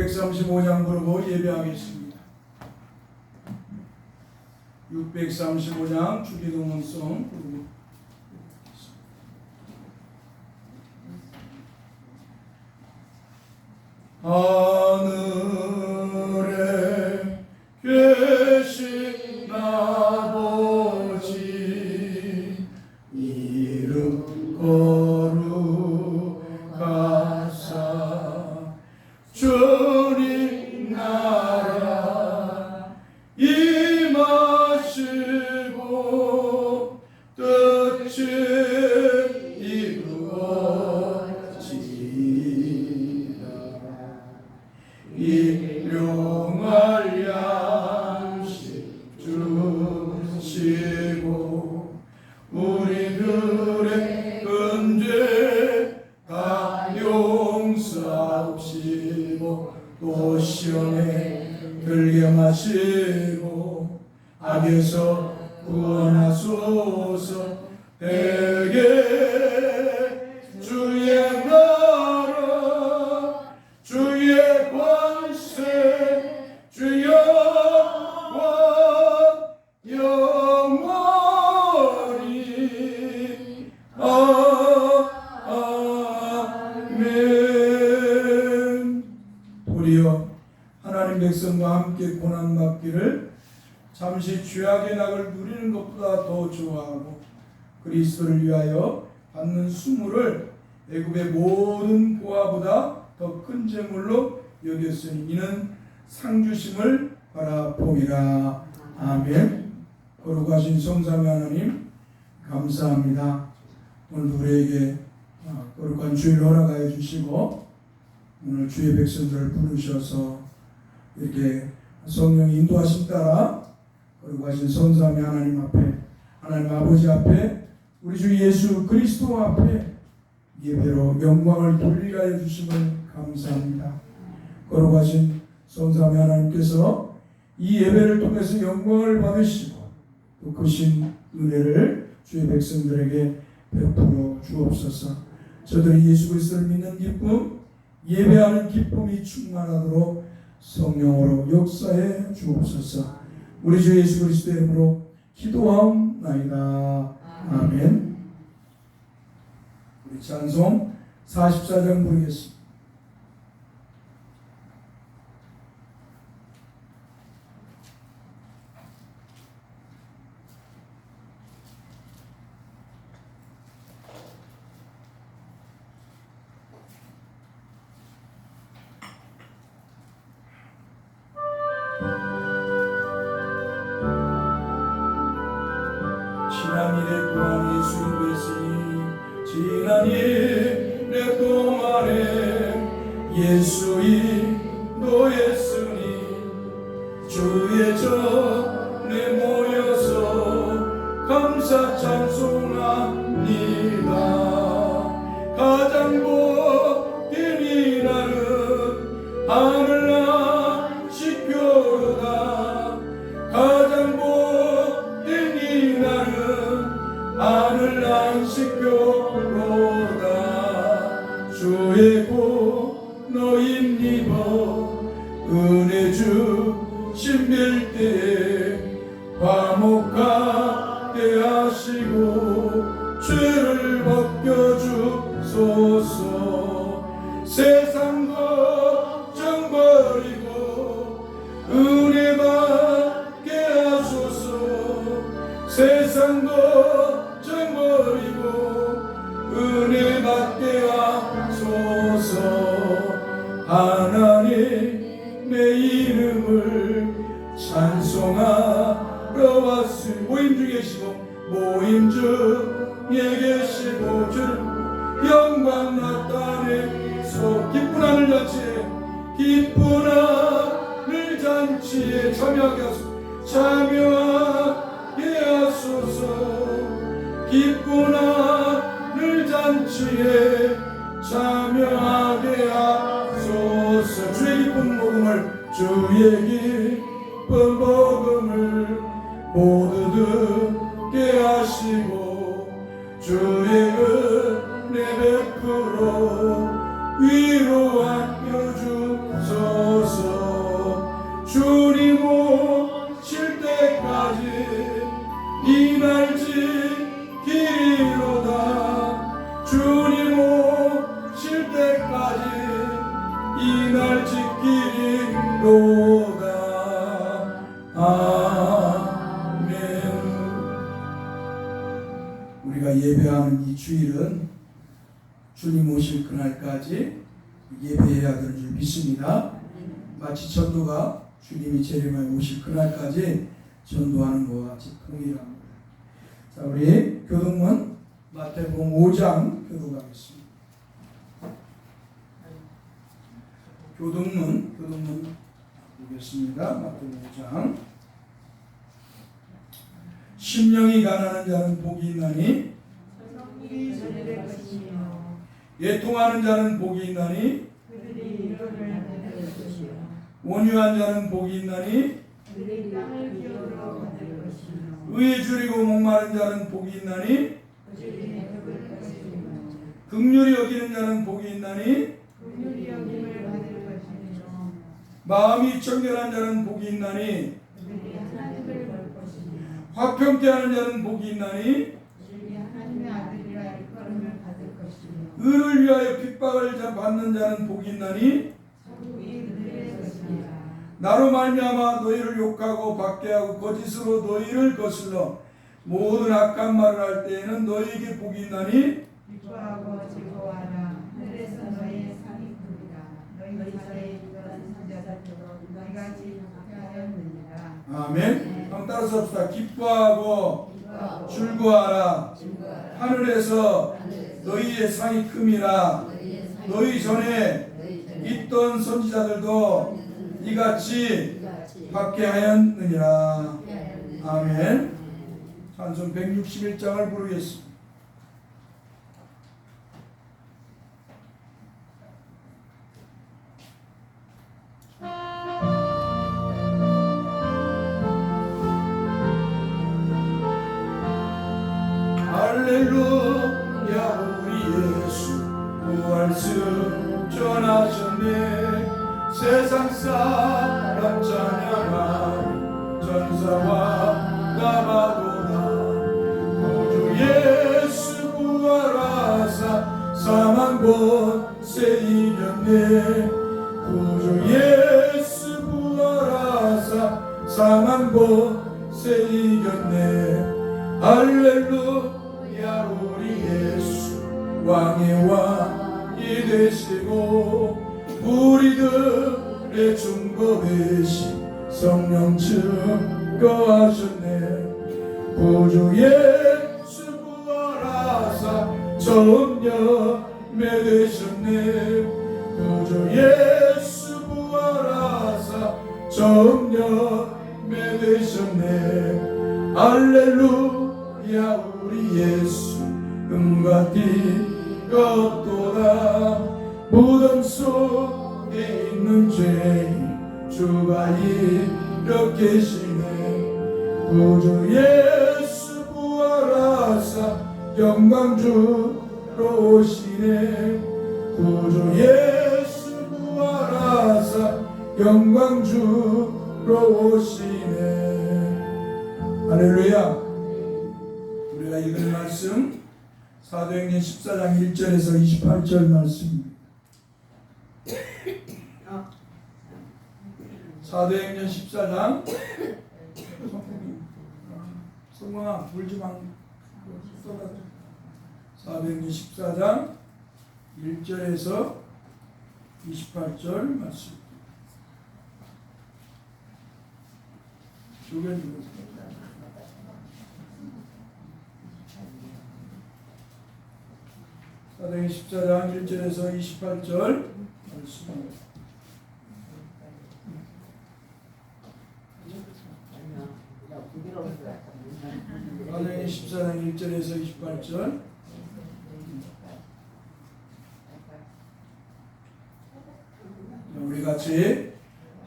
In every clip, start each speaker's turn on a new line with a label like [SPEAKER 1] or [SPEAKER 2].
[SPEAKER 1] 635장 부르고 예배하겠습니다. 635장 주기도문송 부르고 하늘에 계신 아버지 이름 거룩하사 주님 나라 임하시고 뜻이 이루어지리라. 일용할 양식 주시고 우리들의 문제 다 용서하시고 또 시험에 들게 마시고 악에서 구원하소서. 대개 주의 나라 주의 권세 주의 영원히 아멘. 우리여 하나님 백성과 함께 고난 받기를 잠시 죄악의 낙을 누리는 것보다 더 좋아하고 그리스도를 위하여 받는 수모를 애굽의 모든 보화보다 더 큰 재물로 여겼으니 이는 상주심을 바라봄이라. 아멘. 거룩하신 성삼위 하나님 감사합니다. 오늘 우리에게 거룩한 주일을 허락하여 주시고 오늘 주의 백성들을 부르셔서 이렇게 성령의 인도하심 따라 거룩하신 성삼위 하나님 앞에 하나님 아버지 앞에 우리 주 예수 그리스도 앞에 예배로 영광을 돌리게 하여 주심을 감사합니다. 거룩하신 성삼위 하나님께서 이 예배를 통해서 영광을 받으시고 또 크신 은혜를 주의 백성들에게 베풀어 주옵소서. 저들이 예수 그리스도를 믿는 기쁨, 예배하는 기쁨이 충만하도록 성령으로 역사해 주옵소서. 우리 주 예수 그리스도의 이름으로 기도하옵나이다. 아멘. 우리 찬송 44장 부르겠습니다. 지난 일에 또한 예수 인도했으니 지난 일에 동안에 예수 인도했으니 주의 전에 모여서 감사 찬송합니다. 가장 복된 이날은 하늘날 지표로다. 가장 복된 이날은 하늘날 지표로다. 주의 공로인 입어 은혜 주신 빌때에 화목하게 하시고 죄를 벗겨주소서. 세상 걱정 버리고 은혜 받게 하소서. 세상 걱정 버리고 은혜 받게 하소서. 하나님의 이름을 찬송하러 왔으니 모임 중에 계시고 모임 중에 계시고 주를 영광 나타내서 기쁜 하늘 잔치에 기쁜 하늘 잔치에 참여하게 하소서. 참여하게 하소서. 기쁜 하늘 잔치에 참여하게 하소서. 주의 기쁜 복음을 주의 기쁜 복음을 모두 듣게 하시고 주의 은혜 베풀어 위로하여 주소서. 이날 지키리로다. 아멘. 우리가 예배하는 이 주일은 주님 오실 그날까지 예배해야 되는 줄 믿습니다. 마치 전도가 주님이 재림하여 오실 그날까지 전도하는 것과 같이 동일합니다. 자, 우리 교동문 마태복음 5장 교독하겠습니다. 교동문 보겠습니다. 마태복음 5장. 심령이 가난한 자는 복이 있나니 애통하는 자는 복이 있나니 온유한 자는 복이 있나니 의에 줄이고 목마른 자는 복이 있나니 긍휼히 여기는 자는 복이 있나니 마음이 청결한 자는 복이 있나니 화평케 하는 자는 복이 있나니 의를 위하여 핍박을 받는 자는 복이 있나니 나로 말미암아 너희를 욕하고 박해하고 거짓으로 너희를 거슬러 모든 악한 말을 할 때에는 너희에게 복이 있나니
[SPEAKER 2] 기뻐하고 즐거워하라. 하늘에서 너희의 상이 크리라. 너희 사이에 있던 선자들도 너희같이 박해하였느니라.
[SPEAKER 1] 아멘. 한번 따라서 합시다. 기뻐하고 즐거워하라. 하늘에서 너희의 상이 큼이라. 너희 전에 있던 선지자들도 이같이 박해하였느니라. 아멘. 찬송 161장을 부르겠습니다. 할렐루야. 우리 예수 부활승 전하셨네. 세상 사람 찬양하니 전사와 가마도다. 구주 예수 부활하사 사망 권세 이겼네. 구주 예수 부활하사 사망 권세 이겼네. 할렐루야. 우리 예수 왕의 왕이 되시고 우리들의 중보 되신 성령 증거하셨네. 구주 예수 부활하사 처음 열매 되셨네. 구주 예수 부활하사 처음 열매 되셨네. 할렐루야. 우리 예수 음과 띠가 없도다. 무덤 속에 있는 죄인 주가 일으키시네. 구주 예수 부활하사 영광주로 오시네. 구주 예수 부활하사 영광주로 오시네. 할렐루야. 우리가 읽은 말씀 사도행전 14장 1절에서 28절 말씀입니다. 사도행전 14장 성공아 물지마. 사도행전 14장 1절에서 28절 말씀. 사도행전 14장 1절에서 28절 말씀. 사도행전 14장 1절에서 28절. 우리 같이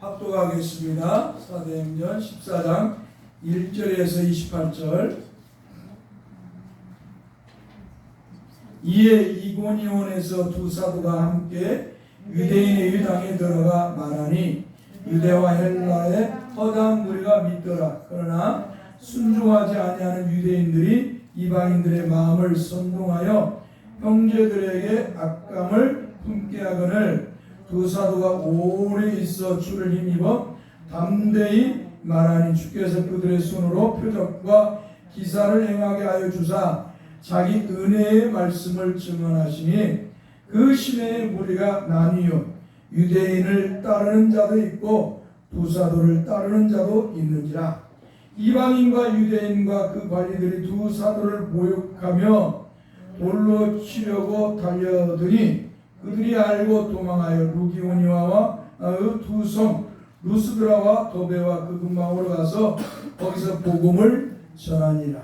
[SPEAKER 1] 합독하겠습니다. 사도행전 14장 1절에서 28절. 이에 이고니온에서 두 사도가 함께 유대인의 유당에 들어가 말하니 유대와 헬라의 허다한 무리가 믿더라. 그러나 순종하지 아니하는 유대인들이 이방인들의 마음을 선동하여 형제들에게 악감을 품게 하거늘 두 사도가 오래 있어 주를 힘입어 담대히 말하니 주께서 그들의 손으로 표적과 기사를 행하게 하여 주사 자기 은혜의 말씀을 증언하시니 그 시내의 무리가 나뉘어 유대인을 따르는 자도 있고 두 사도를 따르는 자도 있는지라. 이방인과 유대인과 그 관리들이 두 사도를 모욕하며 돌로 치려고 달려드니 그들이 알고 도망하여 루기오니아와 두 성 루스드라와 도베와 그 근방으로 가서 거기서 복음을 전하니라.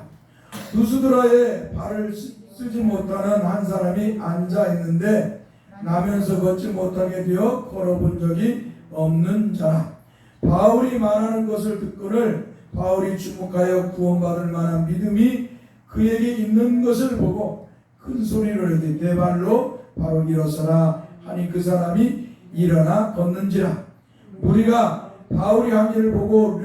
[SPEAKER 1] 루스드라에 발을 쓰지 못하는 한 사람이 앉아 있는데 나면서 걷지 못하게 되어 걸어본 적이 없는 자라. 바울이 말하는 것을 듣고는 바울이 주목하여 구원받을 만한 믿음이 그에게 있는 것을 보고 큰 소리로 이르되 내 발로 바로 일어서라 하니 그 사람이 일어나 걷는지라. 우리가 바울이 한 일을 보고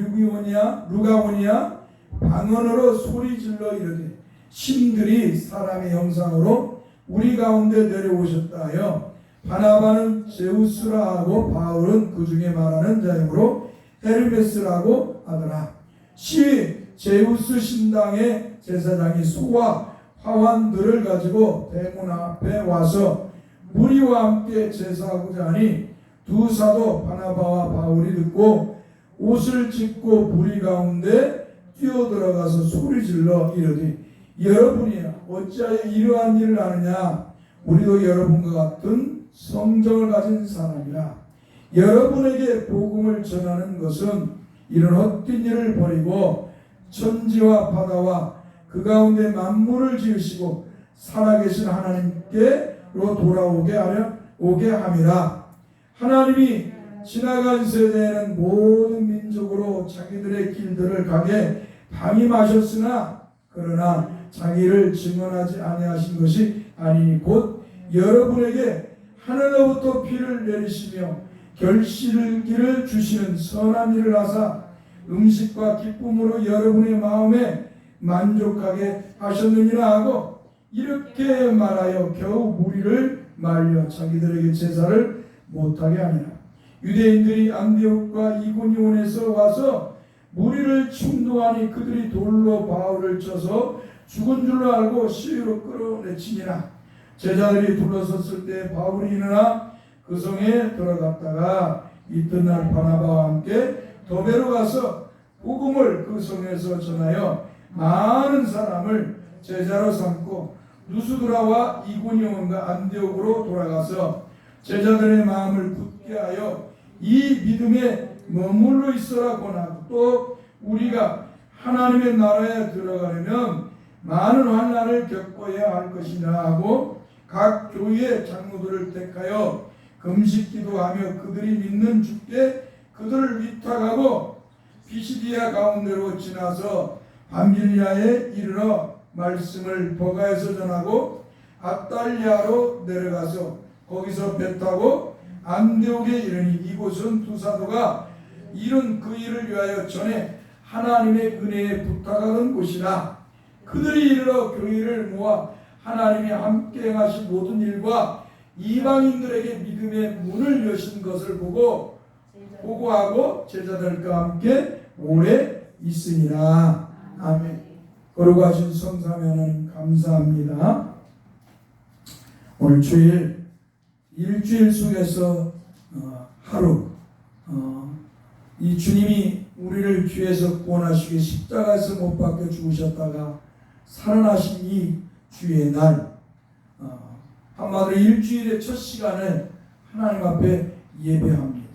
[SPEAKER 1] 루가오니아 방언으로 소리질러 이르되 신들이 사람의 형상으로 우리 가운데 내려오셨다 하여 바나바는 제우스라 하고 바울은 그 중에 말하는 자이므로 헤르메스라고 하더라. 시위 제우스 신당의 제사장이 소와 화환들을 가지고 대문 앞에 와서 무리와 함께 제사하고자 하니 두 사도 바나바와 바울이 듣고 옷을 찢고 무리 가운데 뛰어들어가서 소리질러 이르되 여러분이야 어찌하여 이러한 일을 하느냐. 우리도 여러분과 같은 성정을 가진 사람이라. 여러분에게 복음을 전하는 것은 이런 헛된 일을 버리고 천지와 바다와 그 가운데 만물을 지으시고 살아계신 하나님께로 오게 함이라. 하나님이 지나간 세대에는 모든 민족으로 자기들의 길들을 가게 방임하셨으나 그러나 자기를 증언하지 아니하신 것이 아니니 곧 여러분에게 하늘로부터 비를 내리시며 결실기를 주시는 선한 일을 하사 음식과 기쁨으로 여러분의 마음에 만족하게 하셨느니라 하고 이렇게 말하여 겨우 무리를 말려 자기들에게 제사를 못하게 하니라. 유대인들이 안디옥과 이고니온에서 와서 무리를 충동하니 그들이 돌로 바울을 쳐서 죽은 줄로 알고 시위로 끌어내치니라. 제자들이 둘러섰을 때 바울이 일어나 그 성에 들어갔다가 이튿날 바나바와 함께 도베로 가서 복음을 그 성에서 전하여 많은 사람을 제자로 삼고 루스드라와 이고니온과 안디옥으로 돌아가서 제자들의 마음을 굳게 하여 이 믿음에 머물러 있으라 권하고 또 우리가 하나님의 나라에 들어가려면 많은 환난을 겪어야 할 것이라 하고 각 교회의 장로들을 택하여 금식 기도하며 그들이 믿는 주께 그들을 위탁하고 피시디아 가운데로 지나서 밤빌리아에 이르러 말씀을 버가에서 전하고 아달리아로 내려가서 거기서 배 타고 안디옥에 이르니 이곳은 두 사도가 이룬 그 일을 위하여 전에 하나님의 은혜에 부탁하던 곳이라. 그들이 이르러 교회를 모아 하나님이 함께 행하신 모든 일과 이방인들에게 믿음의 문을 여신 것을 보고하고 제자들과 함께 오래 있으니라. 아멘. 거룩하신 성삼위 하나님 감사합니다. 오늘 주일 일주일 속에서 하루 이 주님이 우리를 죄에서 구원하시기 십자가에서 못 박혀 죽으셨다가 살아나신 이 주의 날 한마디로 일주일의 첫 시간을 하나님 앞에 예배합니다.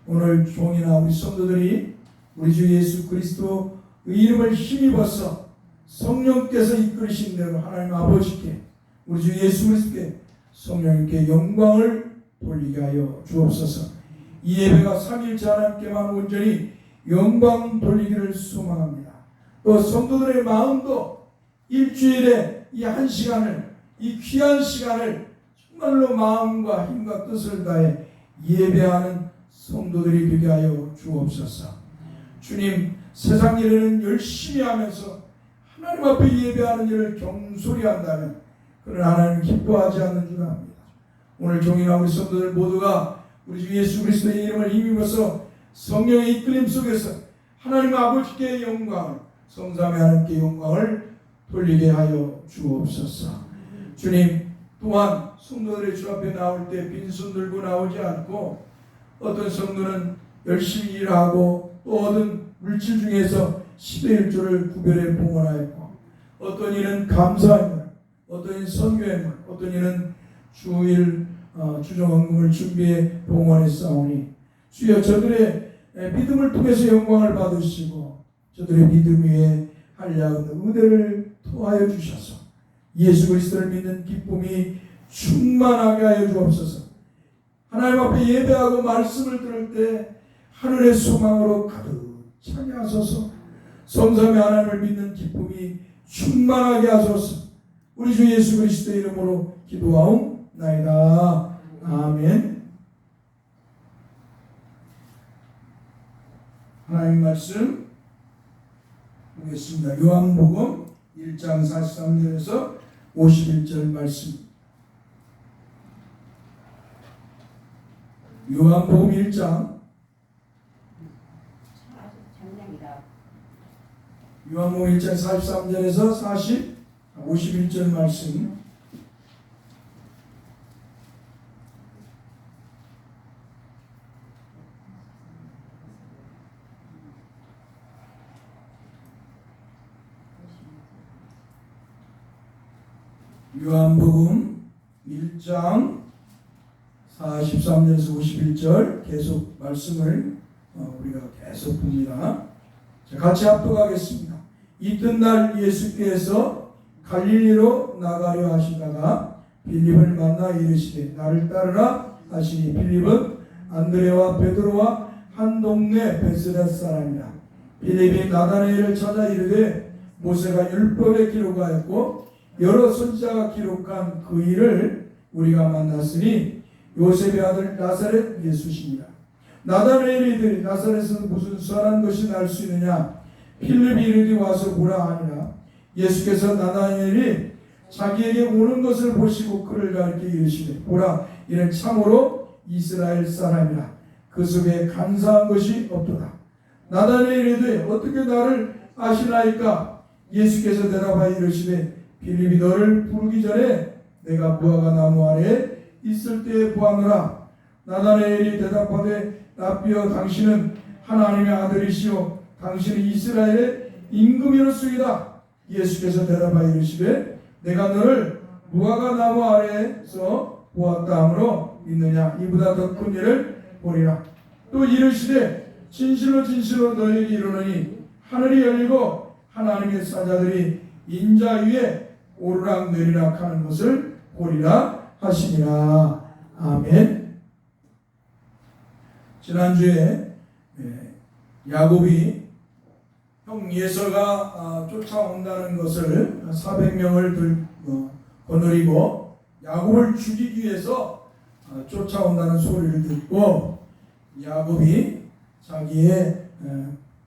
[SPEAKER 1] 오늘 종이나 우리 성도들이 우리 주 예수 그리스도 이름을 힘입어서 성령께서 이끌으신 대로 하나님 아버지께 우리 주 예수 그리스도께 성령님께 영광을 돌리게 하여 주옵소서. 이 예배가 삼위일체 하나님께만 온전히 영광 돌리기를 소망합니다. 또 성도들의 마음도 일주일에 이 한 시간을 이 귀한 시간을 정말로 마음과 힘과 뜻을 다해 예배하는 성도들이 되게 하여 주옵소서. 주님, 세상 일에는 열심히 하면서 하나님 앞에 예배하는 일을 경솔히 한다면 그는 하나님 기뻐하지 않는 줄 압니다. 오늘 종이나 우리 성도들 모두가 우리 주 예수 그리스도의 이름을 힘입어서 성령의 이끌림 속에서 하나님 아버지께 영광을, 성삼위 하나님께 영광을 돌리게 하여 주옵소서. 주님, 또한 성도들의 주 앞에 나올 때 빈손 들고 나오지 않고 어떤 성도는 열심히 일하고 또 얻은 물질 중에서 10의 1조를 구별해 봉헌하였고, 어떤 이는 감사의 물, 어떤 이는 선교의 물, 어떤 이는 주일 주정헌금을 준비해 봉헌했사오니 주여 저들의 믿음을 통해서 영광을 받으시고 저들의 믿음 위에 한량없는 은혜를 토하여 주셔서 예수 그리스도를 믿는 기쁨이 충만하게 하여 주옵소서. 하나님 앞에 예배하고 말씀을 들을 때 하늘의 소망으로 가득 차게 하소서. 성삼위 하나님을 믿는 기쁨이 충만하게 하소서. 우리 주 예수 그리스도의 이름으로 기도하옵나이다. 아멘. 하나님 말씀 보겠습니다. 요한복음 1장 43절에서 51절 말씀. 요한복음 1장 요한복음 1장 43절에서 51절 말씀. 요한복음 1장 43절에서 51절 계속 말씀을 우리가 계속 봅니다. 자, 같이 합독하겠습니다. 이튿날 예수께서 갈릴리로 나가려 하시다가 빌립을 만나 이르시되 나를 따르라 하시니 빌립은 안드레와 베드로와 한 동네 베세다 사람이라. 빌립이 나다나엘을 찾아 이르되 모세가 율법에 기록하였고 여러 선지자가 기록한 그 일을 우리가 만났으니 요셉의 아들 나사렛 예수시니라. 나다나엘이 이르되 나사렛에서 무슨 선한 것이 날 수 있느냐. 필립이 이르되 와서 보라 하니라. 예수께서 나다나엘이 자기에게 오는 것을 보시고 그를 가리켜 이르시되 보라 이는 참으로 이스라엘 사람이라. 그 속에 간사한 것이 없도다. 나다나엘이 이르되 어떻게 나를 아시나이까. 예수께서 대답하여 이르시되 빌립이 너를 부르기 전에 내가 무화과 나무 아래에 있을 때에 보았노라. 나다나엘이 대답하되 라삐여 당신은 하나님의 아들이시오 당신은 이스라엘의 임금이로소이다. 예수께서 대답하여 이르시되 내가 너를 무화과 나무 아래에서 보았다 하므로 믿느냐. 이보다 더 큰 일을 보리라. 또 이르시되 진실로 진실로 너희에게 이르노니 하늘이 열리고 하나님의 사자들이 인자 위에 오르락 내리락 하는 것을 보리라 하시니라. 아멘. 지난주에 야곱이 형 예서가 쫓아온다는 것을 400명을 거느리고 야곱을 죽이기 위해서 쫓아온다는 소리를 듣고 야곱이 자기의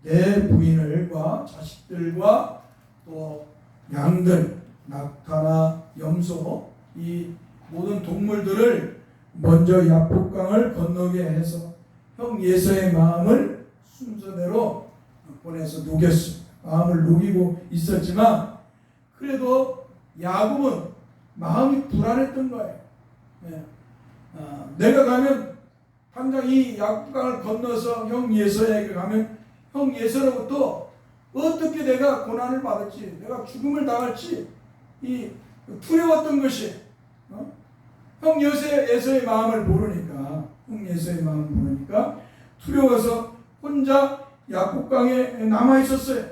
[SPEAKER 1] 내 부인을과 자식들과 또 양들, 낙타나 염소 이 모든 동물들을 먼저 야복강을 건너게 해서 형 예서의 마음을 순서대로 보내서 녹였습니다. 마음을 녹이고 있었지만 그래도 야곱은 마음이 불안했던 거예요. 내가 가면 당장 이 야복강을 건너서 형 예서에게 가면 형 예서로부터 어떻게 내가 고난을 받을지, 내가 죽음을 당할지 이 두려웠던 것이 형 예서의 마음을 모르니까 두려워서 혼자 야복강에 남아 있었어요.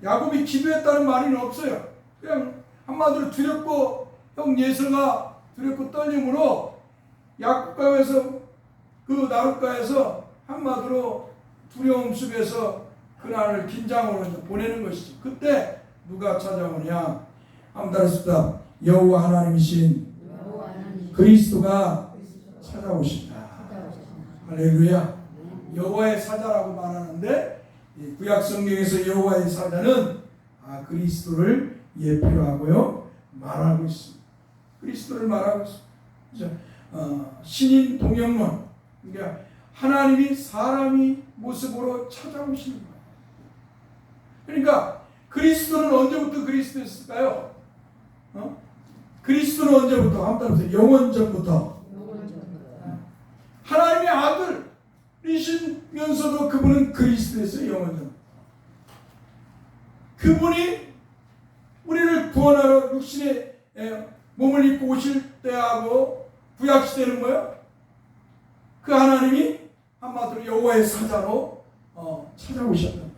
[SPEAKER 1] 야곱이 기도했다는 말은 없어요. 그냥 한마디로 두렵고 형 예서가 두렵고 떨림으로 야복강에서 그 나룻가에서 한마디로 두려움 속에서 그날을 긴장으로 보내는 것이죠. 그때 누가 찾아오냐? 한번 따라합시다. 여호와 하나님이신 그리스도가 찾아오신다. 할렐루야. 여호와의 사자라고 말하는데 구약 성경에서 여호와의 사자는 그리스도를 예표하고요 말하고 있습니다. 그리스도를 말하고 있습니다. 신인 동역론, 그러니까 하나님이 사람이 모습으로 찾아오시는 거예요. 그러니까 그리스도는 언제부터 그리스도였을까요? 그리스도는 언제부터? 한번 따라서 영원 전부터. 하나님의 아들이시면서도 그분은 그리스도였어요. 영원 전. 그분이 우리를 구원하러 육신의 몸을 입고 오실 때하고 구약시대는 뭐예요? 그 하나님이 한마디로 여호와의 사자로 찾아오셨단 말이에요.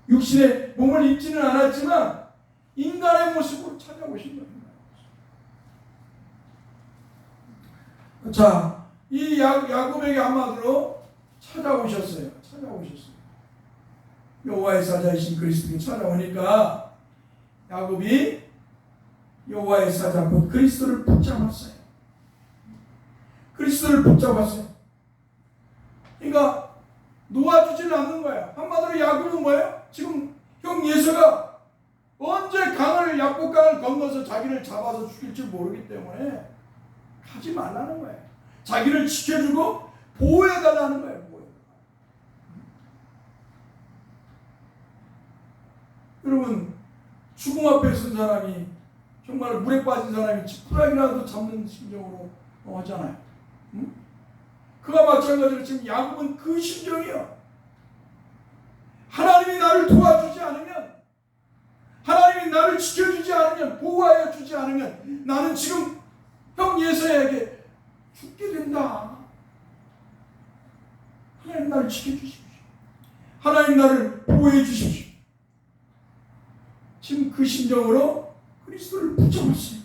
[SPEAKER 1] 육신의 몸을 입지는 않았지만 인간의 모습으로 찾아오신 겁니다. 자, 이 야곱에게 한마디로 찾아오셨어요. 여호와의 사자이신 그리스도께 찾아오니까 야곱이 여호와의 사자 곧 그리스도를 붙잡았어요. 그러니까 놓아주지는 않는 거야. 한마디로 야곱은 뭐예요? 지금 형 예서가 언제 약복강을 건너서 자기를 잡아서 죽일지 모르기 때문에 가지 말라는 거예요. 자기를 지켜주고 보호해달라는 거예요. 여러분, 죽음 앞에 쓴 사람이 정말 물에 빠진 사람이 지푸라기라도 잡는 심정으로 하잖아요. 응? 그와 마찬가지로 지금 야곱은 그 심정이에요. 하나님이 나를 도와주지 않으면, 하나님이 나를 지켜주지 않으면, 보호하여 주지 않으면 나는 지금 형 예서에게 죽게 된다. 하나님 나를 지켜주십시오. 하나님 나를 보호해 주십시오. 지금 그 심정으로 그리스도를 붙잡았어요.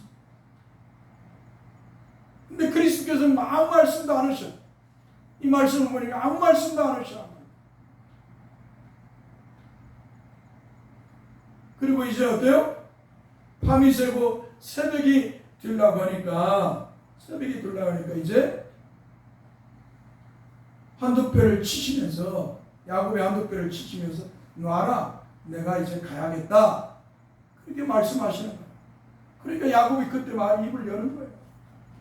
[SPEAKER 1] 근데 그리스도께서는 아무 말씀도 안 하셔. 이 말씀을 보니까 아무 말씀도 안 하셔. 그리고 이제 어때요? 밤이 새고 새벽이 들라고 하니까 이제 한두표를 치시면서, 야곱의 한두표를 치시면서 놔라, 내가 이제 가야겠다, 그렇게 말씀하시는 거예요. 그러니까 야곱이 그때 말 입을 여는 거예요.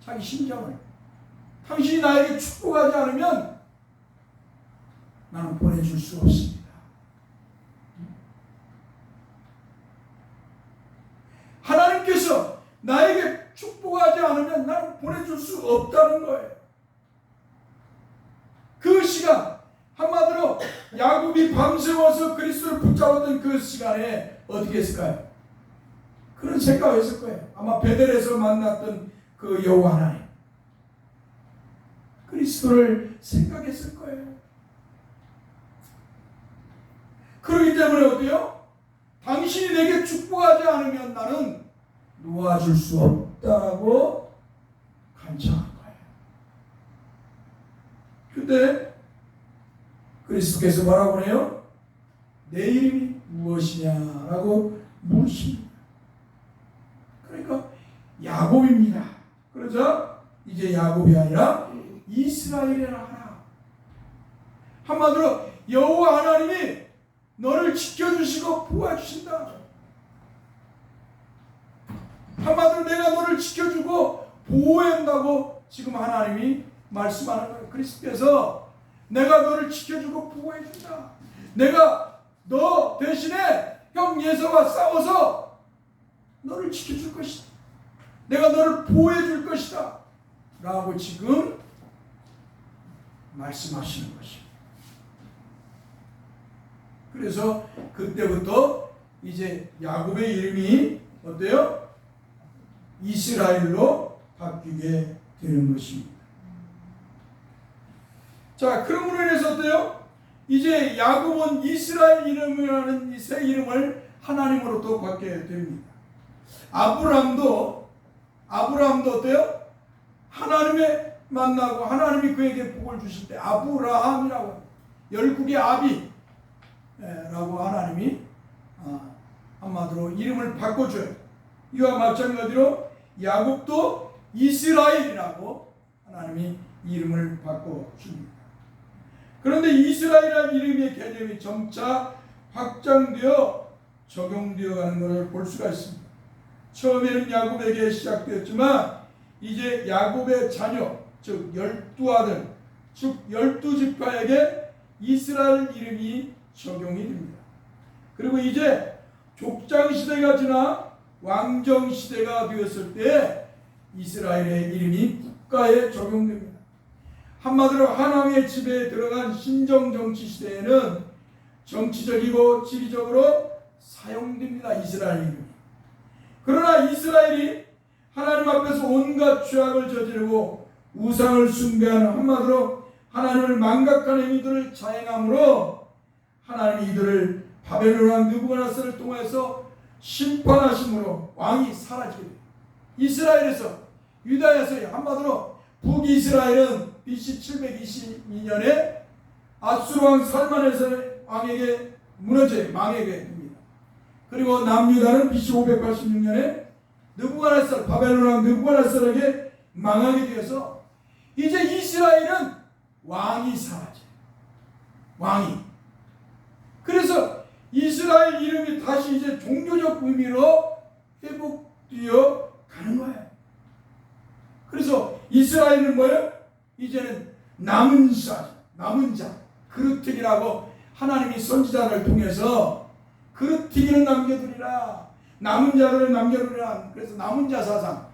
[SPEAKER 1] 자기 심장을. 당신이 나에게 축복하지 않으면 나는 보내줄 수 없습니다. 하나님께서 나에게 축복하지 않으면 나는 보내줄 수 없다는 거예요. 그 시간, 한마디로 야곱이 밤새워서 그리스도를 붙잡았던 그 시간에 어떻게 했을까요? 그런 생각을 했을 거예요. 아마 베델에서 만났던 그 여호와 하나님, 그리스도를 생각했을 거예요. 그렇기 때문에 어때요? 당신이 내게 축복하지 않으면 나는 놓아줄 수 없다고 간청한 거예요. 그때 그리스도께서 뭐라고 해요? 내 이름이 무엇이냐라고 물으십니다. 그러니까 야곱입니다. 그러자 이제 야곱이 아니라 이스라엘이라 하라. 한마디로 여호와 하나님이 너를 지켜주시고 보호해주신다. 한마디로 내가 너를 지켜주고 보호한다고 지금 하나님이 말씀하는 거예요. 그리스도께서 내가 너를 지켜주고 보호해준다. 내가 너 대신에 형 예서와 싸워서 너를 지켜줄 것이다. 내가 너를 보호해줄 것이다. 라고 지금 말씀하시는 것입니다. 그래서 그때부터 이제 야곱의 이름이 어때요? 이스라엘로 바뀌게 되는 것입니다. 자, 그러므로 인해서 어때요? 이제 야곱은 이스라엘 이름이라는 이 새 이름을 하나님으로부터 받게 됩니다. 아브라함도 어때요? 하나님의 만나고 하나님이 그에게 복을 주실 때 아브라함이라고, 열국의 아비 라고 하나님이 한마디로 이름을 바꿔줘요. 이와 마찬가지로 야곱도 이스라엘이라고 하나님이 이름을 바꿔줍니다. 그런데 이스라엘이라는 이름의 개념이 점차 확장되어 적용되어 가는 것을 볼 수가 있습니다. 처음에는 야곱에게 시작되었지만 이제 야곱의 자녀, 즉 12아들, 즉 12지파에게 이스라엘 이름이 적용이 됩니다. 그리고 이제 족장 시대가 지나 왕정 시대가 되었을 때 이스라엘의 이름이 국가에 적용됩니다. 한마디로 한왕의 지배에 들어간 신정 정치 시대에는 정치적이고 지리적으로 사용됩니다. 이스라엘 이름이. 그러나 이스라엘이 하나님 앞에서 온갖 죄악을 저지르고 우상을 숭배하는, 한마디로 하나님을 망각하는 행위들을 자행함으로 하나님이 이들을 바벨론 왕 느부갓네살을 통해서 심판하심으로 왕이 사라지게 됩니다. 이스라엘에서, 유다에서, 한마디로 북이스라엘은 BC 722년에 아수르 왕 살만에서 왕에게 무너져 망하게 됩니다. 그리고 남유다는 BC 586년에 느부갓네살, 바벨론 왕 느부갓네살에게 망하게 되어서 이제 이스라엘은 왕이 사라져요. 왕이. 그래서 이스라엘 이름이 다시 이제 종교적 의미로 회복되어 가는 거예요. 그래서 이스라엘은 뭐예요? 이제는 남은 자, 그릇튀기라고 하나님이 선지자를 통해서 그릇튀기는 남겨두리라, 남은 자들을 남겨두리라. 그래서 남은 자 사상,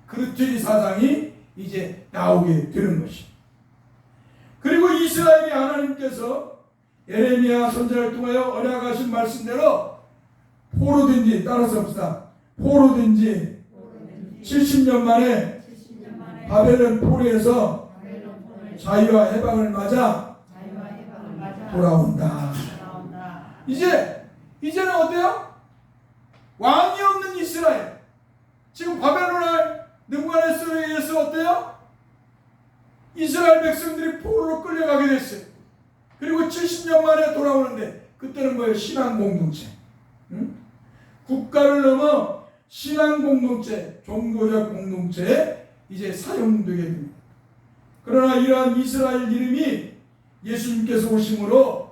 [SPEAKER 1] 그릇튀기 사상이 이제 나오게 되는 것입니다. 그리고 이스라엘이 하나님께서 예레미야 선지자를 통하여 언약하신 말씀대로 포로된지, 따라서 봅시다. 포로된지 70년 만에 바벨론 포로에서 자유와 해방을 맞아 돌아온다. 이제는 어때요? 왕이 없는 이스라엘. 지금 바벨론의 느부갓네살에 의해서 어때요? 이스라엘 백성들이 포로로 끌려가게 됐어요. 그리고 70년 만에 돌아오는데 그때는 뭐예요? 신앙 공동체. 응? 국가를 넘어 신앙 공동체, 종교적 공동체에 이제 사용되게 됩니다. 그러나 이러한 이스라엘 이름이 예수님께서 오심으로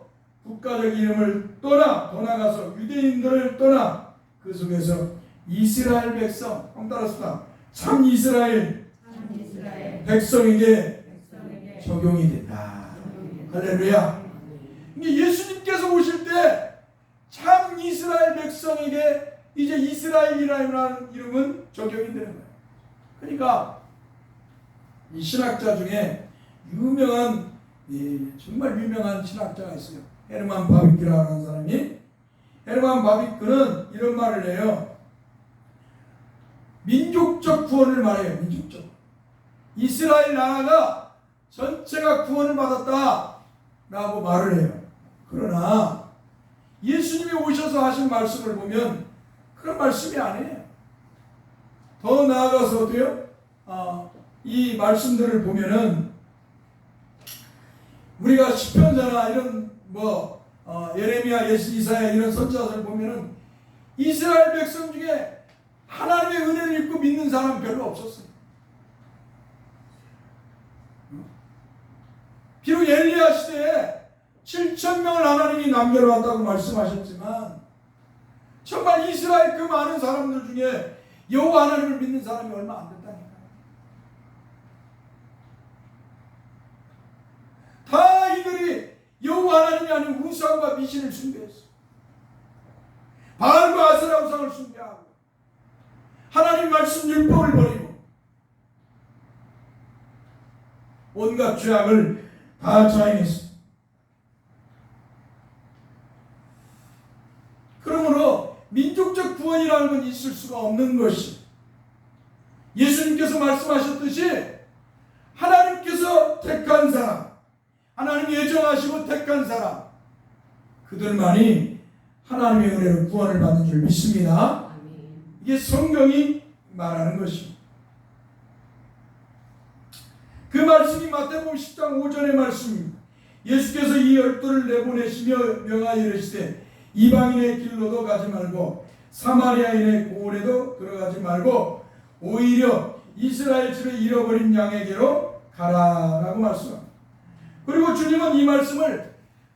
[SPEAKER 1] 국가적 이름을 떠나, 더 나가서 유대인들을 떠나 그 속에서 이스라엘 백성, 따라서 참 이스라엘 백성에게 적용이 된다. 할렐루야. 예수님께서 오실 때 참 이스라엘 백성에게 이제 이스라엘이라는 이름은 적용이 되는 거예요. 그러니까 이 신학자 중에 유명한, 정말 유명한 신학자가 있어요. 헤르만 바비크라는 사람이. 헤르만 바비크는 이런 말을 해요. 민족적 구원을 말해요. 민족적. 이스라엘 나라가 전체가 구원을 받았다라고 말을 해요. 그러나 예수님이 오셔서 하신 말씀을 보면 그런 말씀이 아니에요. 더 나아가서 어때요? 이 말씀들을 보면은 우리가 시편자나 이런 예레미야, 이사야 이런 선지자들 보면은 이스라엘 백성 중에 하나님의 은혜를 입고 믿는 사람 별로 없었어요. 비록 엘리야 시대에 7,000명을 하나님이 남겨놓았다고 말씀하셨지만 정말 이스라엘 그 많은 사람들 중에 여호와 하나님을 믿는 사람이 얼마 안 됐다니까요. 다 이들이 여호와 하나님이 아닌 우상과 미신을 숭배했어. 바알과 아세라 우상을 숭배하고 하나님 말씀 율법을 버리고 온갖 죄악을 다 자행했어. 그러므로 민족적 구원이라는 건 있을 수가 없는 것이, 예수님께서 말씀하셨듯이 하나님께서 택한 사람, 하나님 예정하시고 택한 사람, 그들만이 하나님의 은혜로 구원을 받는 줄 믿습니다. 이게 성경이 말하는 것입니다. 그 말씀이 마태복음 10장 5절의 말씀입니다. 예수께서 이 12를 내보내시며 명하여 이르시되 이방인의 길로도 가지 말고 사마리아인의 고을에도 들어가지 말고 오히려 이스라엘 집에 잃어버린 양에게로 가라라고 말씀합니다. 그리고 주님은 이 말씀을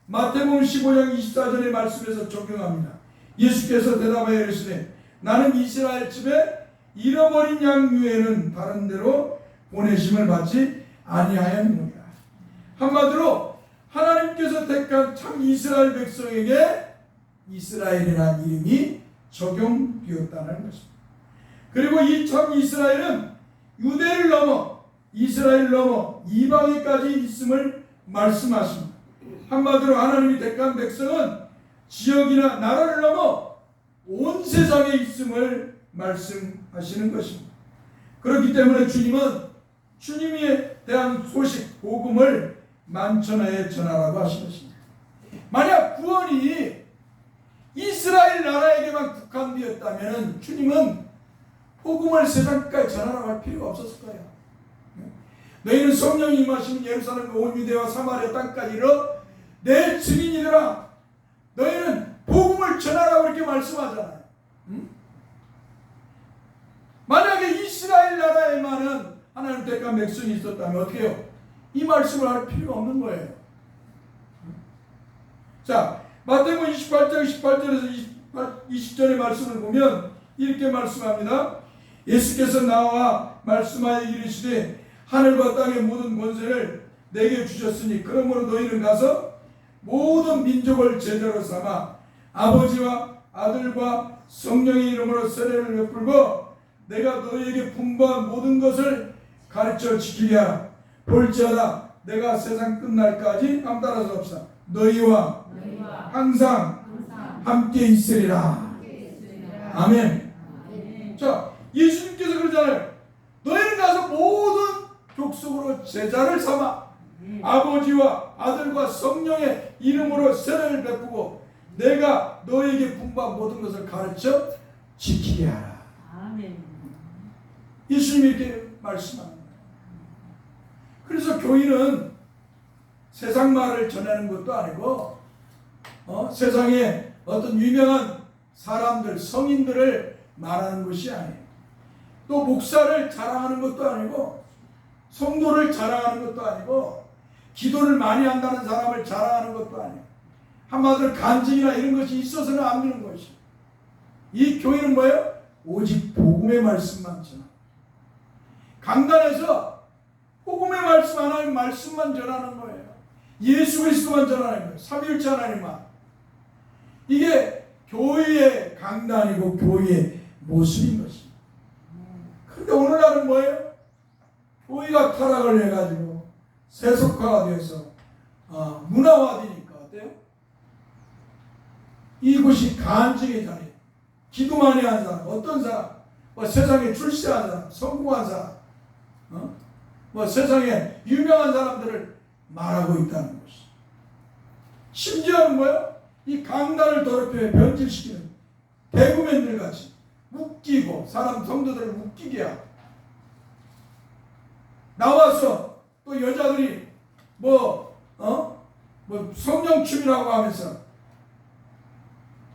[SPEAKER 1] 마태복음 15장 24절의 말씀에서 적용합니다. 예수께서 대답하여 이르시되 나는 이스라엘 집에 잃어버린 양 외에는 다른 데로 보내심을 받지 아니하였느니라. 한마디로 하나님께서 택한 참 이스라엘 백성에게 이스라엘이라는 이름이 적용되었다는 것입니다. 그리고 이 참 이스라엘은 유대를 넘어 이스라엘 넘어 이방에까지 있음을 말씀하십니다. 한마디로 하나님이 택한 백성은 지역이나 나라를 넘어 온 세상에 있음을 말씀하시는 것입니다. 그렇기 때문에 주님은 주님에 대한 소식, 복음을 만천하에 전하라고 하신 것입니다. 만약 구원이 이스라엘 나라에게만 국한되었다면 주님은 복음을 세상까지 전하라고 할 필요가 없었을 거예요. 너희는 성령이 임하시면 예루살렘 온 유대와 사마리아 땅까지 이르러 내 증인이더라. 너희는 복음을 전하라고 이렇게 말씀하잖아요. 만약에 이스라엘 나라에만은 하나님 택한 백성이 있었다면 어떻게 해요? 이 말씀을 할 필요가 없는 거예요. 자, 마태복음 28장 18절에서 20절의 말씀을 보면 이렇게 말씀합니다. 예수께서 나와 말씀하여 이르시되 하늘과 땅의 모든 권세를 내게 주셨으니 그러므로 너희는 가서 모든 민족을 제자로 삼아 아버지와 아들과 성령의 이름으로 세례를 베풀고 내가 너희에게 분부한 모든 것을 가르쳐 지키게 하라. 볼지어다 내가 세상 끝날까지 따라서 없사 너희와 항상 함께 있으리라. 아멘. 자, 예수님께서 그러잖아요. 너희는 가서 모든 족속으로 제자를 삼아 아버지와 아들과 성령의 이름으로 세례를 베푸고 내가 너에게 분부한 모든 것을 가르쳐 지키게 하라.
[SPEAKER 2] 아멘.
[SPEAKER 1] 예수님이 이렇게 말씀합니다. 그래서 교인은 세상 말을 전하는 것도 아니고 세상에 어떤 유명한 사람들, 성인들을 말하는 것이 아니에요. 또 목사를 자랑하는 것도 아니고 성도를 자랑하는 것도 아니고 기도를 많이 한다는 사람을 자랑하는 것도 아니에요. 한마디로 간증이나 이런 것이 있어서는 안 되는 것이에요. 이 교회는 뭐예요? 오직 복음의 말씀만 전하는, 강단에서 복음의 말씀 하나님 말씀만 전하는 거예요. 예수 그리스도만 전하는 거예요. 삼위일체 하나님만. 이게 교회의 강단이고 교회의 모습인 것입니다. 그런데 오늘날은 뭐예요? 교회가 타락을 해가지고 세속화가 돼서 문화화되니까 어때요? 이곳이 간증의 자리, 기도 많이 한 사람, 어떤 사람, 세상에 출세한 사람, 성공한 사람, 세상에 유명한 사람들을 말하고 있다는 것이. 심지어는 뭐예요? 이 강단을 더럽혀 변질시키는 개그맨들 같이 웃기고 사람 성도들을 웃기게 하고 나와서 또 여자들이 성령춤이라고 하면서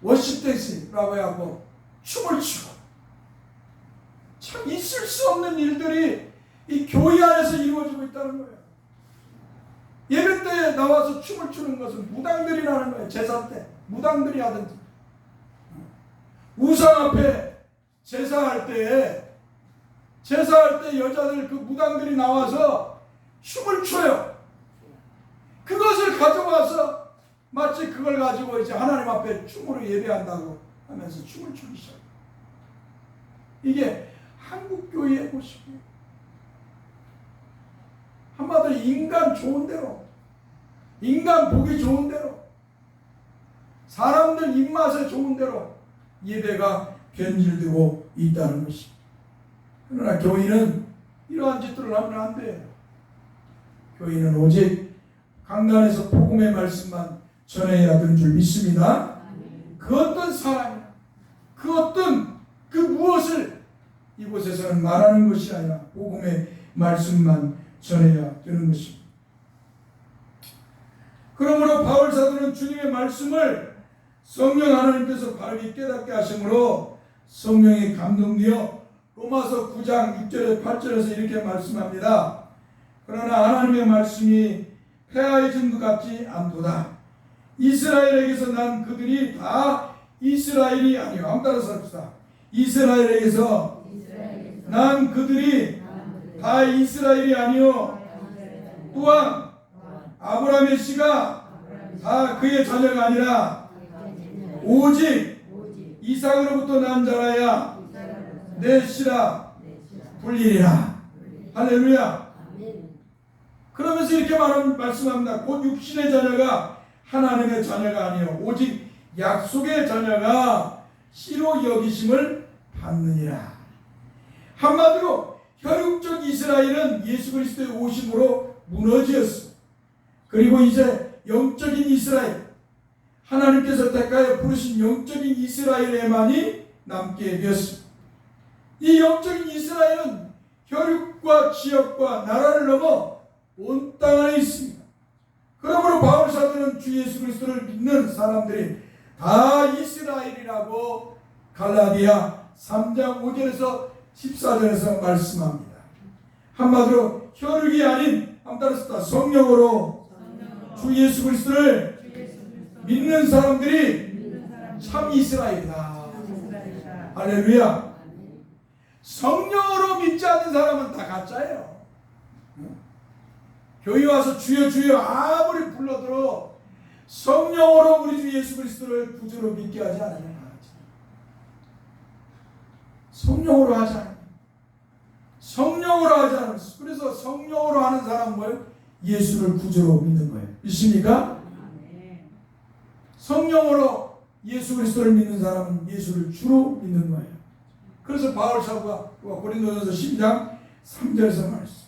[SPEAKER 1] 워십댄스라고 하고 춤을 추고 참 있을 수 없는 일들이 이 교회 안에서 이루어지고 있다는 거예요. 예배 때 나와서 춤을 추는 것은 무당들이라는 거예요. 제사 때 무당들이 하든지 우상 앞에 제사할 때 여자들 그 무당들이 나와서 춤을 춰요. 그것을 가져와서 마치 그걸 가지고 이제 하나님 앞에 춤으로 예배한다고 하면서 춤을 추기 시작해요. 이게 한국 교회의 모습이에요. 한마디로 인간 좋은 대로, 인간 보기 좋은 대로, 사람들 입맛에 좋은 대로 예배가 변질되고 있다는 것입니다. 그러나 교인은 이러한 짓들을 하면 안 돼요. 교인은 오직 강단에서 복음의 말씀만 전해야 되는 줄 믿습니다. 그 어떤 사람이나 그 무엇을 이곳에서는 말하는 것이 아니라 복음의 말씀만 전해야 되는 것입니다. 그러므로 바울 사도는 주님의 말씀을 성령 하나님께서 바르게 깨닫게 하심으로 성령에 감동되어 로마서 9장 6절에서 8절에서 이렇게 말씀합니다. 그러나 하나님의 말씀이 폐하해진 것 같지 않도다. 이스라엘에게서 난 그들이 다 이스라엘이 아니요. 한번 따라서 합시다. 이스라엘에게서 난 그들이 다 이스라엘이 아니요. 또한 아브라함의 씨가 다 그의 자녀가 아니라 오직 이삭으로부터 난 자라야 내 씨라 불리리라. 할렐루야. 그러면서 이렇게 말씀합니다. 곧 육신의 자녀가 하나님의 자녀가 아니요 오직 약속의 자녀가 씨로 여기심을 받느니라. 한마디로 혈육적 이스라엘은 예수 그리스도의 오심으로 무너지었어. 그리고 이제 영적인 이스라엘, 하나님께서 택하여 부르신 영적인 이스라엘에만이 남게 되었습니다. 이 영적인 이스라엘은 혈육과 지역과 나라를 넘어 온 땅 안에 있습니다. 그러므로 바울 사도는 주 예수 그리스도를 믿는 사람들이 다 이스라엘이라고 갈라디아 3장 5절에서 14절에서 말씀합니다. 한마디로 혈육이 아닌 따라서 성령으로 주 예수 그리스도를 믿는 사람들이 참 이스라엘이다. 할렐루야. 성령으로 믿지 않는 사람은 다 가짜예요. 교회 와서 주여 주여 아무리 불러들어 성령으로 우리 주 예수 그리스도를 구주로 믿게 하지 않으면 성령으로 하지 않으면 성령으로 하지 않으면 그래서 성령으로 하는 사람은 뭐예요? 예수를 구주로 믿는 거예요. 믿습니까? 성령으로 예수 그리스도를 믿는 사람은 예수를 주로 믿는 거예요. 그래서 바울 사도가 고린도전서 10장 3절에서 말씀.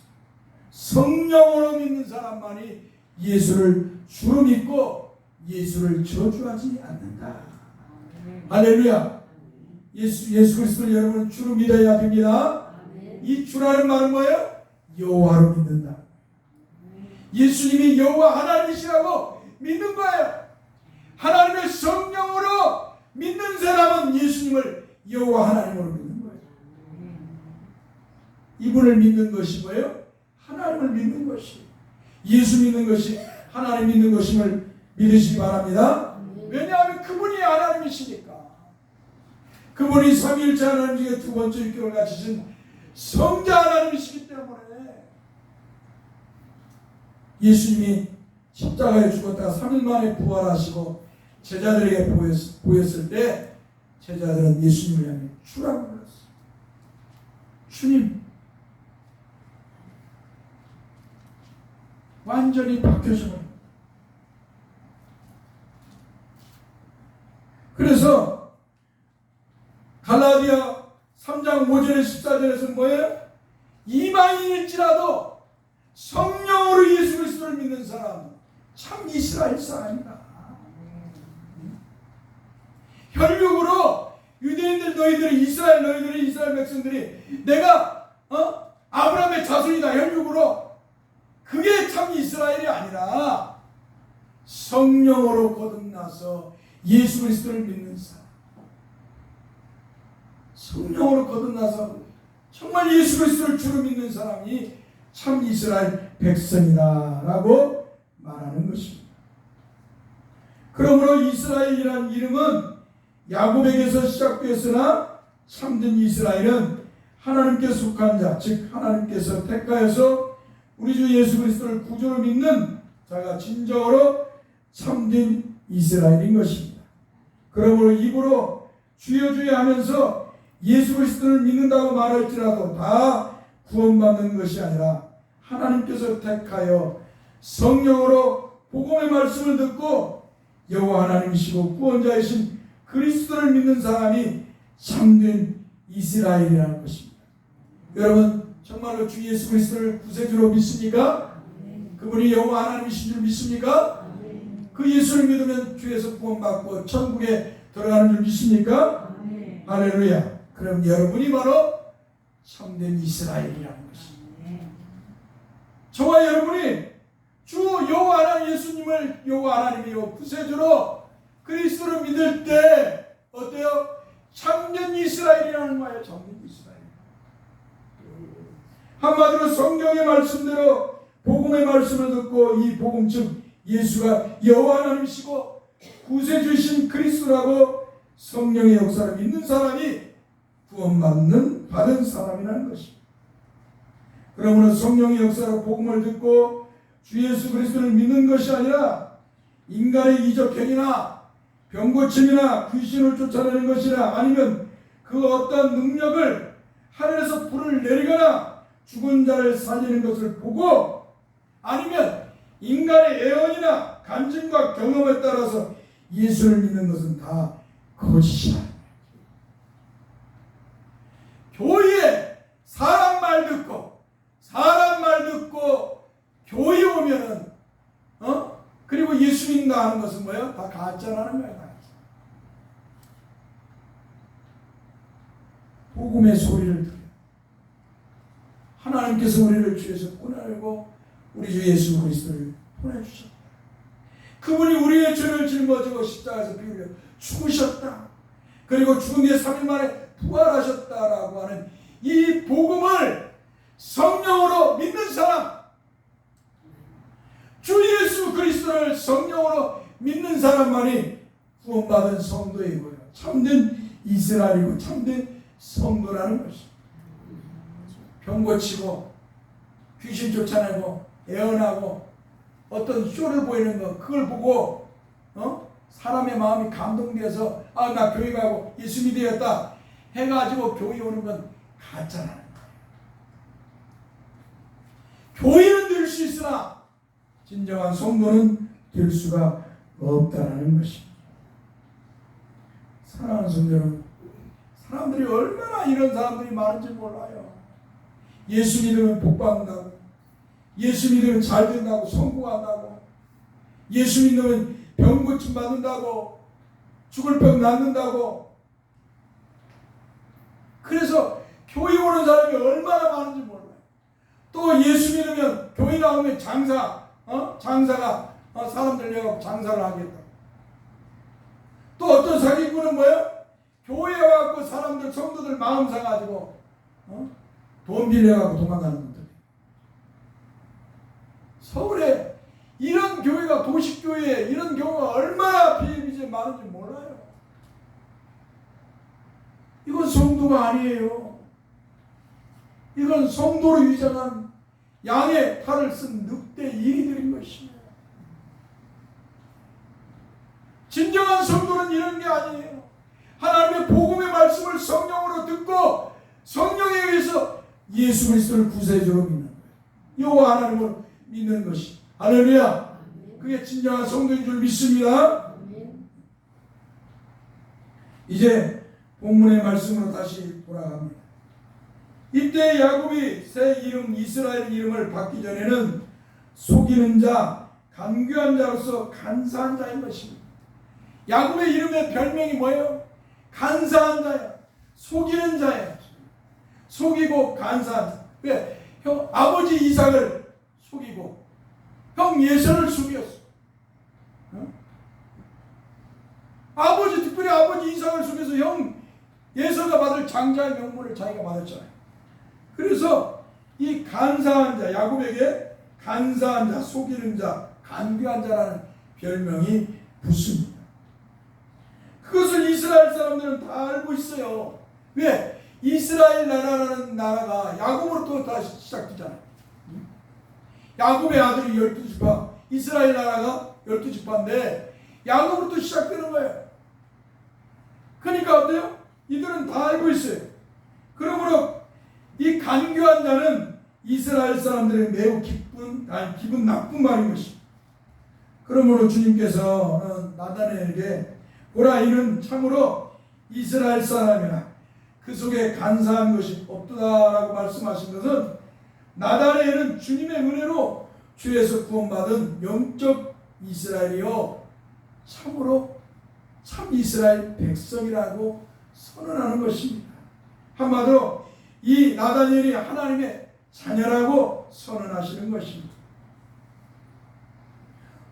[SPEAKER 1] 성령으로 믿는 사람만이 예수를 주로 믿고 예수를 저주하지 않는다. 할렐루야. 예수 그리스도를 여러분은 주로 믿어야 됩니다. 이 주라는 말은 뭐예요? 여호와로 믿는다. 예수님이 여호와 하나님이시라고 믿는 거예요. 하나님의 성령으로 믿는 사람은 예수님을 여호와 하나님으로 믿는 거예요. 이분을 믿는 것이 뭐예요? 하나님을 믿는 것이, 예수 믿는 것이 하나님 믿는 것임을 믿으시기 바랍니다. 왜냐하면 그분이 하나님이시니까. 그분이 삼위일체 하나님 중에 두 번째 육격을 갖추신 성자 하나님이시기 때문에 예수님이 십자가에 죽었다가 3일 만에 부활하시고 제자들에게 보였을 때 제자들은 예수님을 향해 주라고 불렀어요. 주님. 완전히 바뀌어져요. 그래서 갈라디아 3장 5절에 14절에서 뭐예요? 이방인일지라도 성령으로 예수 그리스도를 믿는 사람 참 이스라엘 사람이다. 혈육으로 유대인들 너희들이 이스라엘 백성들이 내가 아브라함의 자손이다 혈육으로 그게 참 이스라엘이 아니라 성령으로 거듭나서 예수 그리스도를 믿는 사람, 성령으로 거듭나서 정말 예수 그리스도를 주로 믿는 사람이 참 이스라엘 백성이다 라고 말하는 것입니다. 그러므로 이스라엘이라는 이름은 야곱에게서 시작되었으나 참된 이스라엘은 하나님께 속한 자, 즉 하나님께서 택하여서 우리 주 예수 그리스도를 구주로 믿는 자가 진정으로 참된 이스라엘인 것입니다. 그러므로 입으로 주여 주여 하면서 예수 그리스도를 믿는다고 말할지라도 다 구원받는 것이 아니라 하나님께서 택하여 성령으로 복음의 말씀을 듣고 여호와 하나님이시고 구원자이신 그리스도를 믿는 사람이 참된 이스라엘이라는 것입니다. 여러분 정말로 주 예수 그리스도를 구세주로 믿습니까? 그분이 여호와 하나님이신 줄 믿습니까? 그 예수를 믿으면 주에서 구원받고 천국에 들어가는 줄 믿습니까? 할렐루야. 그럼 여러분이 바로 참된 이스라엘이라는 것입니다. 저와 여러분이 주 여호와 하나님 예수님을 여호와 하나님이요 구세주로 그리스도를 믿을 때 어때요? 참된 이스라엘이라는 거예요. 참된 이스라엘. 한마디로 성경의 말씀대로 복음의 말씀을 듣고 이 복음 즉 예수가 여호와 하나님이시고 구세주이신 그리스도라고 성령의 역사를 믿는 사람이 받은 사람이라는 것입니다. 그러므로 성령의 역사로 복음을 듣고 주 예수 그리스도를 믿는 것이 아니라 인간의 이적 행위나 병고침이나 귀신을 쫓아내는 것이나 아니면 그 어떤 능력을 하늘에서 불을 내리거나 죽은 자를 살리는 것을 보고 아니면 인간의 예언이나 간증과 경험에 따라서 예수를 믿는 것은 다 거짓이다. 교회에 사람 말 듣고 교회 오면은 그리고 예수 믿는다 하는 것은 뭐예요? 다 가짜라는 거예요. 복음의 소리를 들어요. 하나님께서 우리를 주에서 꺼내고 우리 주 예수 그리스도를 보내주셨다. 그분이 우리의 죄를 짊어지고 십자가에서 피 흘려 죽으셨다. 그리고 죽은 뒤에 3일 만에 부활하셨다라고 하는 이 복음을 성령으로 믿는 사람, 주 예수 그리스도를 성령으로 믿는 사람만이 구원받은 성도이고요. 참된 이스라엘이고 참된 성도라는 것입니다. 병 고치고 귀신 쫓아내고 예언하고 어떤 쇼를 보이는 거 그걸 보고 사람의 마음이 감동되어서 나 교회 가고 예수 믿어야겠다 해가지고 교회 오는 건 가짜라는 거예요. 교회는 될 수 있으나 진정한 성도는 될 수가 없다라는 것입니다. 사랑하는 성도는 사람들이 얼마나 이런 사람들이 많은지 몰라요. 예수 믿으면 복받는다고, 예수 믿으면 잘 된다고, 성공한다고, 예수 믿으면 병 고침 받는다고, 죽을 병 낫는다고. 그래서 교회 오는 사람이 얼마나 많은지 몰라요. 또 예수 믿으면 교회 나오면 장사가 사람들 내가 장사를 하겠다. 또 어떤 사기꾼은 뭐예요? 교회에 와갖고 사람들 성도들 마음 사가지고 돈 빌려갖고 도망가는 분들. 서울에 이런 교회가 도시교회에 이런 경우가 얼마나 비일비재 많은지 몰라요. 이건 성도가 아니에요. 이건 성도로 위장한 양의 탈을 쓴 늑대 이리들인 것입니다. 진정한 성도는 이런 게 아니에요. 하나님의 복음의 말씀을 성령으로 듣고 성령에 의해서 예수 그리스도를 구세주로 믿는 거예요. 여호와 하나님을 믿는 것이. 할렐루야. 그게 진정한 성도인 줄 믿습니다. 이제 본문의 말씀으로 다시 돌아갑니다. 이때 야곱이 새 이름 이스라엘 이름을 받기 전에는 속이는 자, 간교한 자로서 간사한 자인 것입니다. 야곱의 이름의 별명이 뭐예요? 간사한 자야. 속이는 자야. 속이고 간사한 자. 왜? 형 아버지 이삭을 속이고 형 예서를 속였어. 특별히 아버지 이삭을 속여서 형 예서가 받을 장자의 명분을 자기가 받았잖아요. 그래서 이 간사한 자, 야곱에게 간사한 자, 속이는 자, 간교한 자라는 별명이 붙습니다. 그것을 이스라엘 사람들은 다 알고 있어요. 왜? 이스라엘 나라라는 나라가 야곱으로부터 다시 시작되잖아요. 야곱의 아들이 12지파, 이스라엘 나라가 12지파인데 야곱으로부터 시작되는 거예요. 그러니까 어때요? 이들은 다 알고 있어요. 그러므로 이 간교한 자는 이스라엘 사람들의 매우 기분 나쁜 말인 것입니다. 그러므로 주님께서 나다나엘에게 보라, 이는 참으로 이스라엘 사람이나 그 속에 간사한 것이 없다라고 말씀하신 것은 나다나엘은 주님의 은혜로 주에서 구원받은 영적 이스라엘이요 참으로 참 이스라엘 백성이라고 선언하는 것입니다. 한마디로 이 나다나엘이 하나님의 자녀라고 선언하시는 것입니다.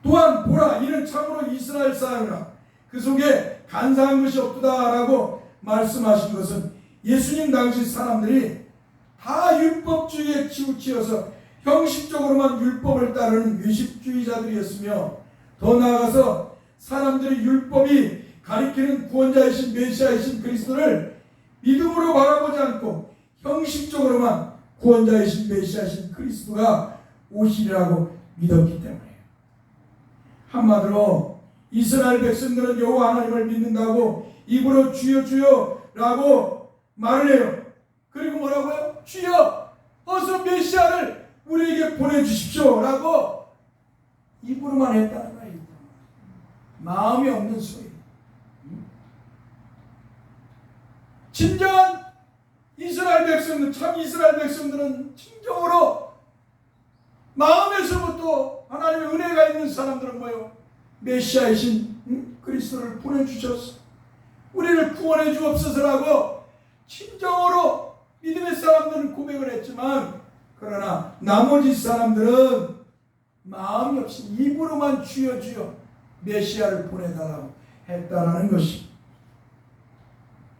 [SPEAKER 1] 또한 보라, 이는 참으로 이스라엘 사람이라 그 속에 간사한 것이 없다라고 말씀하신 것은 예수님 당시 사람들이 다 율법주의에 치우치어서 형식적으로만 율법을 따르는 유식주의자들이었으며 더 나아가서 사람들이 율법이 가리키는 구원자이신 메시아이신 그리스도를 믿음으로 바라보지 않고 형식적으로만 구원자이신 메시아이신 그리스도가 오시리라고 믿었기 때문이에요. 한마디로 이스라엘 백성들은 여호와 하나님을 믿는다고 입으로 주여 주여라고 말을 해요. 그리고 뭐라고요? 주여 어서 메시아를 우리에게 보내주십시오 라고 입으로만 했다는 거예요. 마음이 없는 소리. 진정한 이스라엘 백성들, 참 이스라엘 백성들은 진정으로 마음에서부터 하나님의 은혜가 있는 사람들은 뭐예요? 메시아이신 그리스도를 보내주셔서 우리를 구원해 주옵소서라고 진정으로 믿음의 사람들은 고백을 했지만, 그러나 나머지 사람들은 마음이 없이 입으로만 주여 주여 메시아를 보내달라고 했다라는 것이.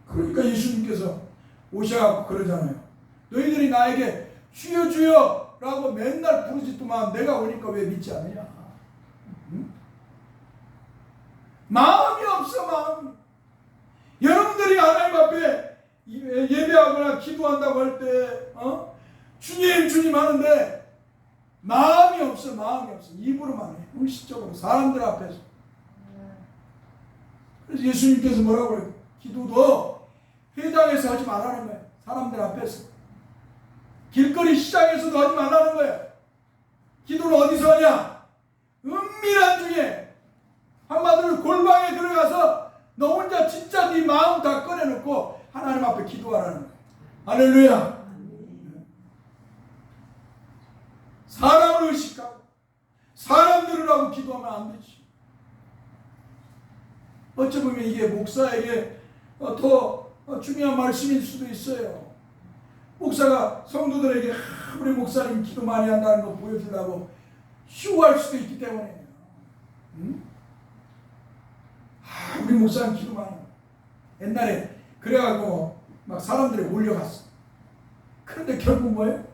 [SPEAKER 1] 그러니까 예수님께서 오셔갖고 그러잖아요. 너희들이 나에게 주여 주여 라고 맨날 부르짖더만 내가 오니까 왜 믿지 않느냐. 응? 마음이 없어. 마음이. 여러분들이 하나님 앞에 예배하거나 기도한다고 할 때 주님 주님 하는데 마음이 없어. 마음이 없어. 입으로만 해. 형식적으로 사람들 앞에서. 그래서 예수님께서 뭐라고 해요? 기도도 회당에서 하지 말라는 거예요. 사람들 앞에서. 길거리 시장에서도 하지 말라는 거예요. 기도는 어디서 하냐? 은밀한 중에, 한마디로 골방에 들어가서 너 혼자 진짜 네 마음 다 꺼내놓고 하나님 앞에 기도하라는 거예요. 할렐루야. 사람을 의식하고 사람들을 하고 기도하면 안 되지. 어찌 보면 이게 목사에게 더 중요한 말씀일 수도 있어요. 목사가 성도들에게 우리 목사님 기도 많이 한다는 거 보여주려고 쇼할 수도 있기 때문에. 우리 목사님 기도 많이 한다. 옛날에 그래가지고 막 사람들이 몰려갔어. 그런데 결국 뭐예요?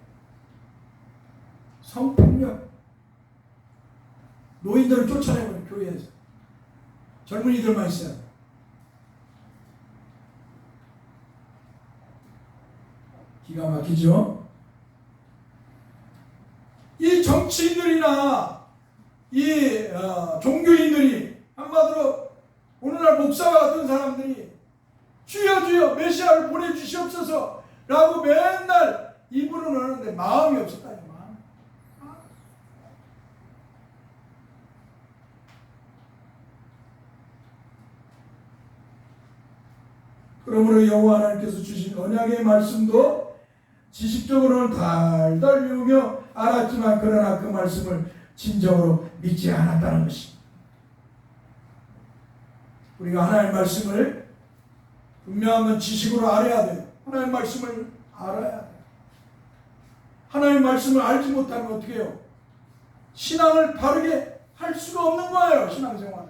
[SPEAKER 1] 성폭력. 노인들을 쫓아내버려. 교회에서. 젊은이들만 있어요. 기가 막히죠? 이 정치인들이나 이 종교인들이, 한마디로 오늘날 목사와 같은 사람들이 주여 주여 메시아를 보내주시옵소서 라고 맨날 입으로는 하는데 마음이 없었다. 마음. 그러므로 여호와 하나님께서 주신 언약의 말씀도 지식적으로는 달달 외우며 알았지만, 그러나 그 말씀을 진정으로 믿지 않았다는 것입니다. 우리가 하나님의 말씀을 분명한 지식으로 알아야 돼요. 하나님의 말씀을 알아야 돼요. 하나님의 말씀을 알지 못하면 어떻게 해요? 신앙을 바르게 할 수가 없는 거예요. 신앙생활을.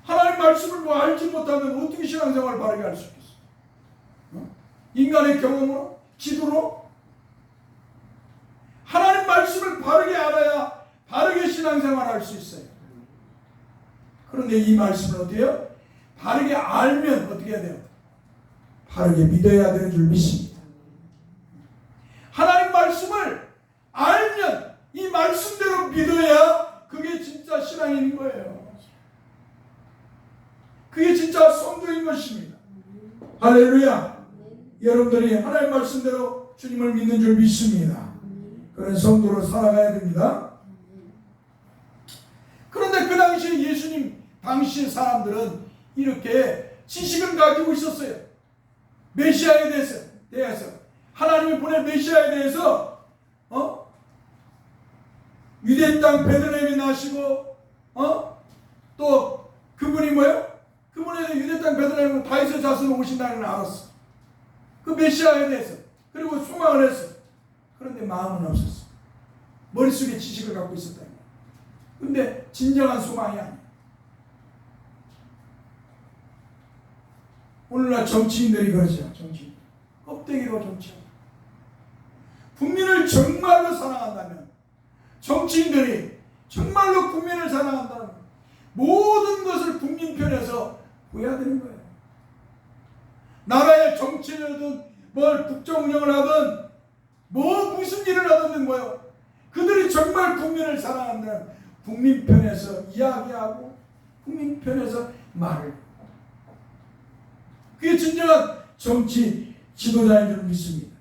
[SPEAKER 1] 하나님 말씀을 뭐 알지 못하면 어떻게 신앙생활을 바르게 할 수 있겠어요? 인간의 경험으로? 기도로? 하나님 말씀을 바르게 알아야 바르게 신앙생활을 할 수 있어요. 그런데 이 말씀을 어떻게 해요? 바르게 알면 어떻게 해야 돼요? 바르게 믿어야 되는 줄 믿습니다. 하나님 말씀을 알면 이 말씀대로 믿어야 그게 진짜 신앙인 거예요. 그게 진짜 성도인 것입니다. 할렐루야. 여러분들이 하나님 말씀대로 주님을 믿는 줄 믿습니다. 그런 성도로 살아가야 됩니다. 그런데 그 당시에 예수님 당시의 사람들은 이렇게 지식을 가지고 있었어요. 메시아에 대해서 하나님이 보낸 메시아에 대해서 유대 땅 베들레헴에 나시고 또 그분이 뭐예요? 그분이 유대 땅 베들레헴 다윗의 자손으로 오신다는 걸 알았어. 그 메시아에 대해서. 그리고 소망을 했어. 그런데 마음은 없었어. 머릿속에 지식을 갖고 있었다. 근데 진정한 소망이 아니야. 오늘날 정치인들이 그러죠. 정치인. 껍데기로 정치하고. 국민을 정말로 사랑한다면, 정치인들이 정말로 국민을 사랑한다면 모든 것을 국민 편에서 기뻐해야 되는 거예요. 나라의 정치를 하든 뭘 국정 운영을 하든 무슨 일을 하든 뭐요. 그들이 정말 국민을 사랑한다는 국민 편에서 이야기하고 국민 편에서 말을. 그게 진정한 정치 지도자인 줄 믿습니다.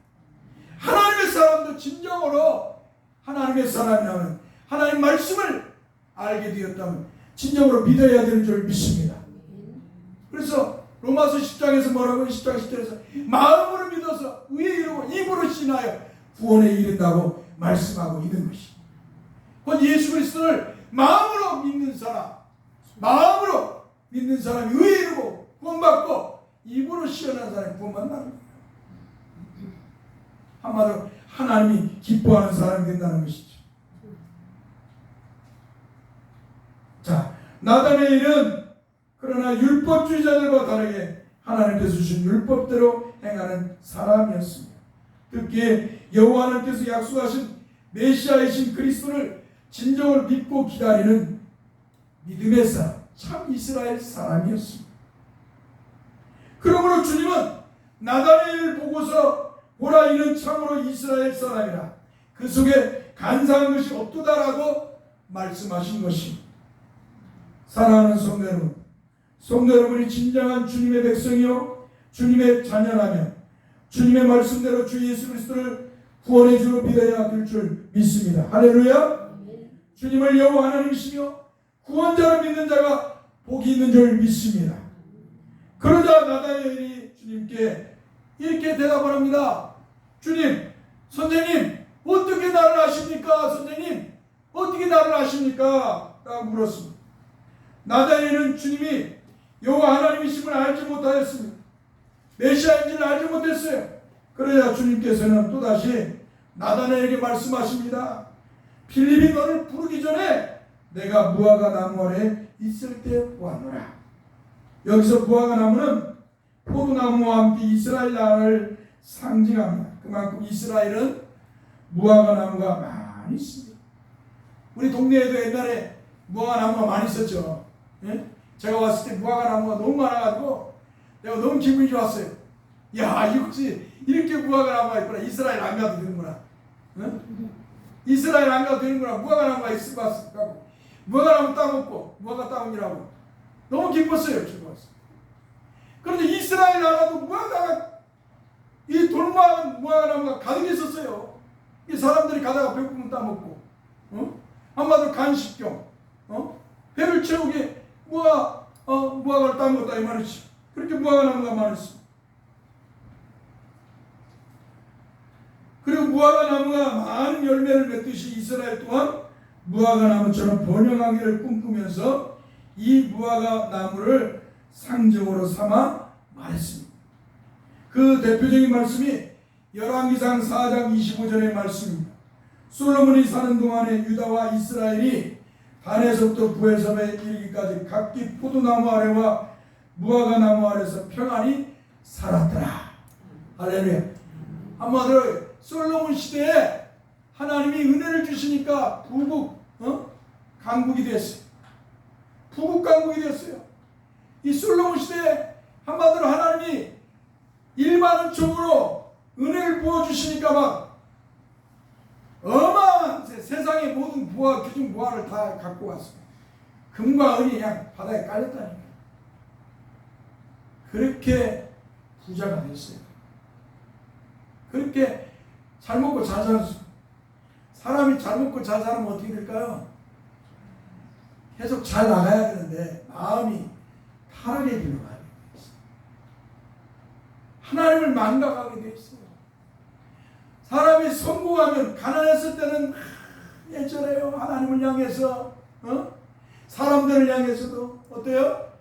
[SPEAKER 1] 하나님의 사람도 진정으로 하나님의 사람이라면 하나님의 말씀을 알게 되었다면 진정으로 믿어야 되는 줄 믿습니다. 그래서 로마서 10장에서 뭐라고 10장 10절에서 마음으로 믿어서 의에 이르고 입으로 신하여 구원에 이른다고 말씀하고 있는 것입니다. 곧 예수 그리스도를 마음으로 믿는 사람이 의에 이르고 구원받고 입으로 시원한 사람이 구원받는다는 거예요. 한마디로 하나님이 기뻐하는 사람이 된다는 것이죠. 자, 나다네엘은 그러나 율법주의자들과 다르게 하나님께서 주신 율법대로 행하는 사람이었습니다. 특히 여호와 하나님께서 약속하신 메시아이신 그리스도를 진정으로 믿고 기다리는 믿음의 사람, 참 이스라엘 사람이었습니다. 그러므로 주님은 나다네엘을 보고서 보라 이는 참으로 이스라엘 사람이라 그 속에 간사한 것이 없도다라고 말씀하신 것입니다. 사랑하는 성도 여러분이 진정한 주님의 백성이요 주님의 자녀라면 주님의 말씀대로 주 예수 그리스도를 구원의 주로 믿어야 될 줄 믿습니다. 할렐루야. 주님을 여호와 하나님이시며 구원자로 믿는 자가 복이 있는 줄 믿습니다. 그러자 나다니엘이 주님께 이렇게 대답을 합니다. 주님, 선생님, 어떻게 나를 아십니까? 선생님, 어떻게 나를 아십니까? 라고 물었습니다. 나다니엘은 주님이 여호와 하나님이심을 알지 못하였습니다. 메시아인지를 알지 못했어요. 그러자 주님께서는 또다시 나다니엘에게 말씀하십니다. 필립이 너를 부르기 전에 내가 무화과 나무 아래 있을 때 보았노라. 여기서 무화과 나무는 포도나무와 함께 이스라엘 나라를 상징합니다. 그만큼 이스라엘은 무화과 나무가 많이 있습니다. 우리 동네에도 옛날에 무화과 나무가 많이 있었죠. 예? 제가 왔을 때 무화과 나무가 너무 많아가지고 내가 너무 기분이 좋았어요. 야, 역시 이렇게 무화과 나무가 있구나. 이스라엘 안 가도 되는구나. 예? 이스라엘 안 가도 되는구나. 무화과 나무가 있을 것 같습니다. 무화과 나무 따먹고 무화과 따먹이라고 너무 기뻤어요. 즐거웠어요. 그런데 이스라엘 나라도 무화과가 이 돌무화과 나무가 가득 있었어요. 이 사람들이 가다가 배고프면 따먹고, 한마디로 간식경, 배를 채우게 무화과를 따먹었다 이 말이지. 그렇게 무화과 나무가 많았어. 그리고 무화과 나무가 많은 열매를 맺듯이 이스라엘 또한 무화과 나무처럼 번영하기를 꿈꾸면서 이 무화과 나무를 상징으로 삼아 말했습니다. 그 대표적인 말씀이 열왕기상 4장 25절의 말씀입니다. 솔로몬이 사는 동안에 유다와 이스라엘이 단에서부터 부에섬에 이르기까지 각기 포도나무 아래와 무화과 나무 아래서 평안히 살았더라. 할렐루야. 한마디로 솔로몬 시대에 하나님이 은혜를 주시니까 부국 강국이 됐어요. 부국 강국이 됐어요. 이 솔로몬 시대에 한마디로 하나님이 일반적으로 은혜를 부어주시니까 막 어마어마한 세상의 모든 부와 귀중 부하를 다 갖고 왔어요. 금과 은이 그냥 바다에 깔렸다니까. 그렇게 부자가 됐어요. 그렇게 잘 먹고 잘 살았어요. 사람이 잘 먹고 잘 살면 어떻게 될까요? 계속 잘 나가야 되는데 마음이 타락의 길로 가요. 하나님을 망각하게 돼 있어요. 사람이 성공하면 가난했을 때는 예전에요. 하나님을 향해서 사람들을 향해서도 어때요?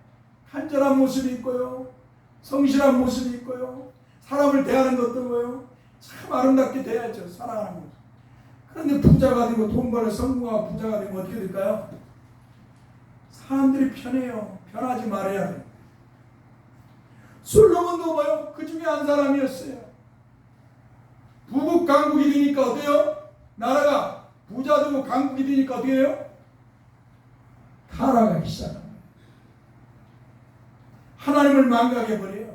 [SPEAKER 1] 간절한 모습이 있고요. 성실한 모습이 있고요. 사람을 대하는 것도 뭐요? 참 아름답게 대하죠. 사랑하는 모습. 그런데 부자가 되고 돈 벌어 성공하고 부자가 되면 어떻게 될까요? 사람들이 편해요. 편하지 말아야 돼요. 솔로몬도 뭐요? 그 중에 한 사람이었어요. 부국 강국이 되니까 어때요? 나라가 부자 되고 강국이 되니까 어떻게 해요? 타락하기 시작합니다. 하나님을 망각해버려요.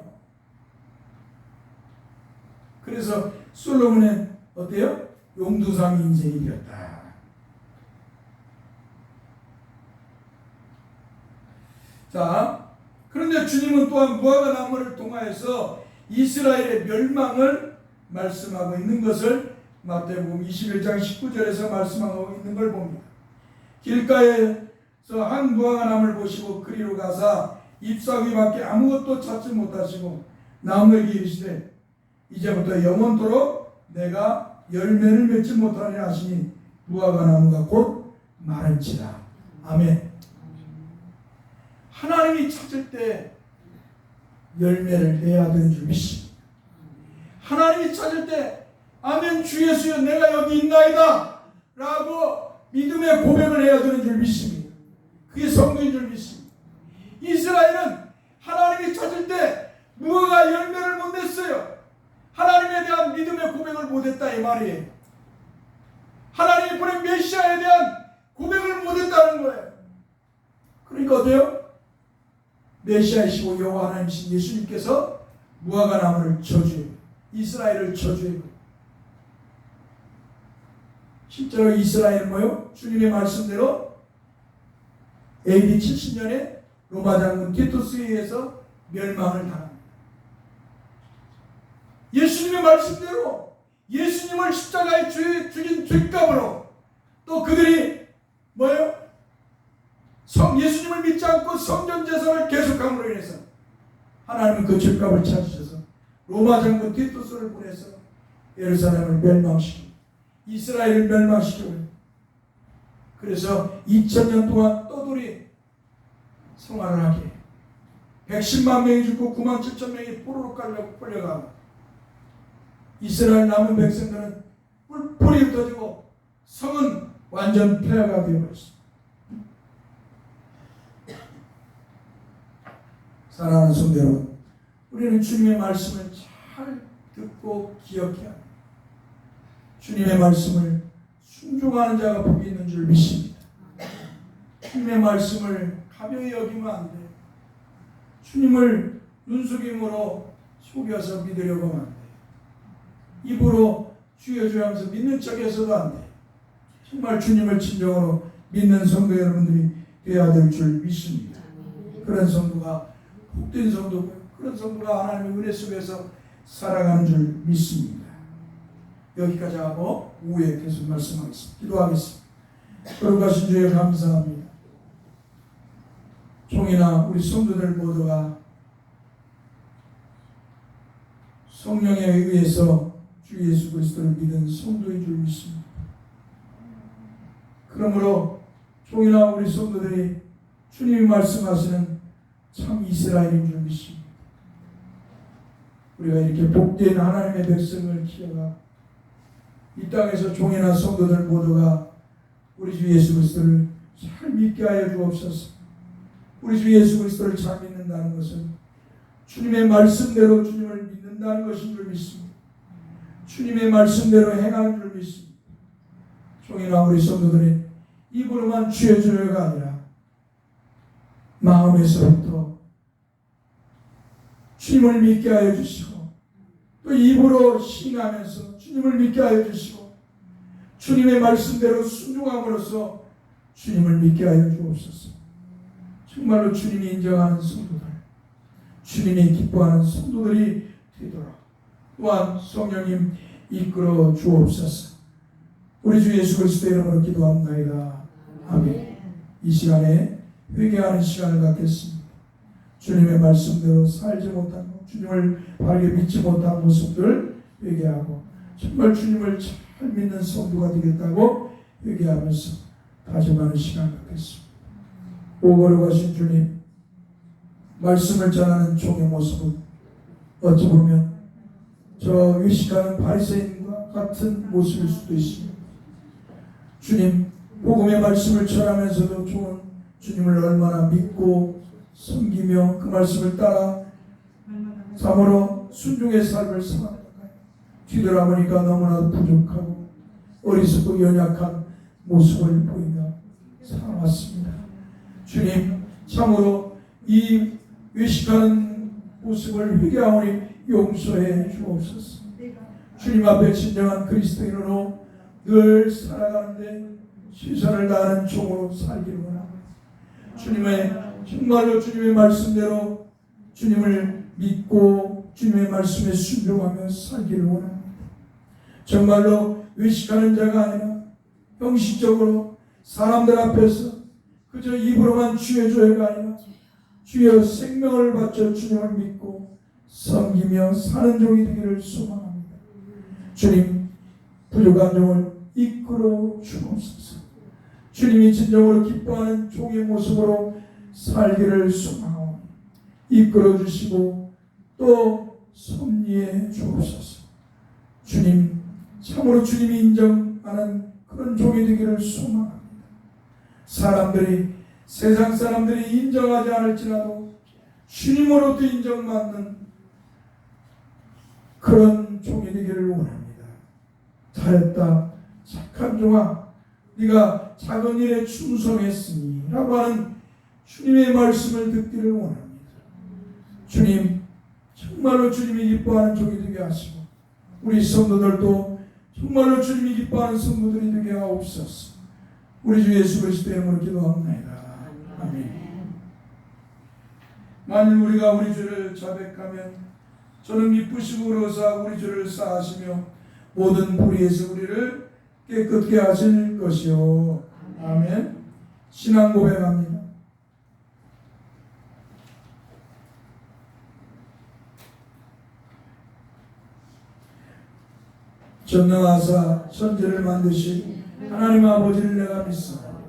[SPEAKER 1] 그래서 솔로몬은 어때요? 용두상 인생이 되었다. 자, 그런데 주님은 또한 무화과 나무를 통하여서 이스라엘의 멸망을 말씀하고 있는 것을 마태복음 21장 19절에서 말씀하고 있는 걸 봅니다. 길가에서 한 무화과 나무를 보시고 그리로 가사 잎사귀밖에 아무것도 찾지 못하시고 나무에게 이르시되 이제부터 영원토록 내가 열매를 맺지 못하리라 하시니 무화과 나무가 곧 마른지라. 아멘. 하나님이 찾을 때 열매를 내야 되는 줄 믿습니다. 하나님이 찾을 때 아멘 주 예수여 내가 여기 있나이다 라고 믿음의 고백을 해야 되는 줄 믿습니다. 그게 성도인 줄 믿습니다. 이스라엘은 하나님이 찾을 때 무화과 열매를 못 냈어요. 하나님에 대한 믿음의 고백을 못했다 이 말이에요. 하나님이 보낸 메시아에 대한 고백을 못했다는 거예요. 그러니까 어때요? 메시아이시고 여호와 하나님이신 예수님께서 무화과 나무를 저주해요. 이스라엘을 저주해요. 실제로 이스라엘은 뭐요? 주님의 말씀대로 AD 70년에 로마 장군 티투스에 의해서 멸망을 당합니다. 예수님의 말씀대로 예수님을 십자가에 죽인 죄값으로 또 그들이 뭐예요? 예수님을 믿지 않고 성전 제사를 계속함으로 인해서 하나님은 그 죄값을 찾으셔서 로마 장군 티투스를 보내서 예루살렘을 멸망시키고 이스라엘을 멸망시키고 그래서 2000년 동안 떠돌이 생활을 하게 110만 명이 죽고 9만 7천 명이 포로로 끌려가고 이스라엘 남은 백성들은 뿔뿔이 흩어지고 성은 완전 폐허가 되어버렸습니다. 사랑하는 성도 여러분, 우리는 주님의 말씀을 잘 듣고 기억해야 합니다. 주님의 말씀을 순종하는 자가 복이 있는 줄 믿습니다. 주님의 말씀을 가벼이 여기면 안 돼요. 주님을 눈속임으로 속여서 믿으려고 하면 안 돼요. 입으로 주여 주여 하면서 믿는 척해서도 안 돼요. 정말 주님을 진정으로 믿는 성도 여러분들이 되어야 될 줄 믿습니다. 그런 성도가 복된 성도고요. 그런 성도가 하나님의 은혜 속에서 살아가는 줄 믿습니다. 여기까지 하고 오후에 계속 말씀하겠습니다. 기도하겠습니다. 거룩하신 주에 감사합니다. 종이나 우리 성도들 모두가 성령에 의해서 주 예수 그리스도를 믿은 성도인 줄 믿습니다. 그러므로 종이나 우리 성도들이 주님이 말씀하시는 참 이스라엘인 줄 믿습니다. 우리가 이렇게 복된 하나님의 백성을 키워가 이 땅에서 종이나 성도들 모두가 우리 주 예수 그리스도를 잘 믿게 하여 주옵소서. 우리 주 예수 그리스도를 잘 믿는다는 것은 주님의 말씀대로 주님을 믿는다는 것인 줄 믿습니다. 주님의 말씀대로 행하는 줄 믿습니다. 종이나 우리 성도들이 입으로만 주여 주여가 아니라 마음에서부터 주님을 믿게 하여 주시고 또 입으로 신하면서 주님을 믿게 하여 주시고 주님의 말씀대로 순종함으로써 주님을 믿게 하여 주옵소서. 정말로 주님이 인정하는 성도들, 주님이 기뻐하는 성도들이 되도록 또한 성령님 이끌어 주옵소서. 우리 주 예수 그리스도의 이름으로 기도합나이다. 아멘. 이 시간에 회개하는 시간을 갖겠습니다. 주님의 말씀대로 살지 못한 것, 주님을 바르게 믿지 못한 모습들 회개하고 정말 주님을 잘 믿는 성도가 되겠다고 회개하면서 다짐하는 시간을 갖겠습니다. 오거로 가신 주님, 말씀을 전하는 종의 모습은 어찌 보면 저 의식하는 바리새인과 같은 모습일 수도 있습니다. 주님, 복음의 말씀을 전하면서도 종은 주님을 얼마나 믿고 섬기며 그 말씀을 따라 참으로 순종의 삶을 살아갈까요? 뒤돌아보니까 너무나도 부족하고 어리석고 연약한 모습을 보이며 살아왔습니다. 주님, 참으로 이 외식하는 모습을 회개하오니 용서해 주옵소서. 주님 앞에 진정한 그리스도인으로 늘 살아가는데 최선을 다하는 종으로 살기를 원합니다. 정말로 주님의 말씀대로 주님을 믿고 주님의 말씀에 순종하며 살기를 원합니다. 정말로 외식하는 자가 아니라 형식적으로 사람들 앞에서 그저 입으로만 주의 조회가 아니라 주여 생명을 바쳐 주님을 믿고 섬기며 사는 종이 되기를 소망합니다. 주님, 부족한 종을 이끌어 주옵소서. 주님이 진정으로 기뻐하는 종의 모습으로 살기를 소망하오니 이끌어 주시고 또 섭리해 주옵소서. 주님, 참으로 주님이 인정하는 그런 종이 되기를 소망합니다. 세상 사람들이 인정하지 않을지라도 주님으로도 인정받는 그런 종이 되기를 원합니다. 잘했다, 착한 종아, 네가 작은 일에 충성했으니 라고 하는 주님의 말씀을 듣기를 원합니다. 주님, 정말로 주님이 기뻐하는 종이 되게 하시고 우리 성도들도 정말로 주님이 기뻐하는 성도들이 되게 하옵소서. 우리 주 예수 그리스도의 이름으로 기도합니다. 아멘. 만일 우리가 우리 주를 자백하면 저는 기쁘시고 그러사 우리 주를 사하시며 모든 불의에서 우리를 깨끗게 하실 것이요. 아멘. 신앙 고백합니다. 전능하사 천지를 만드신 하나님 아버지를 내가 믿사오니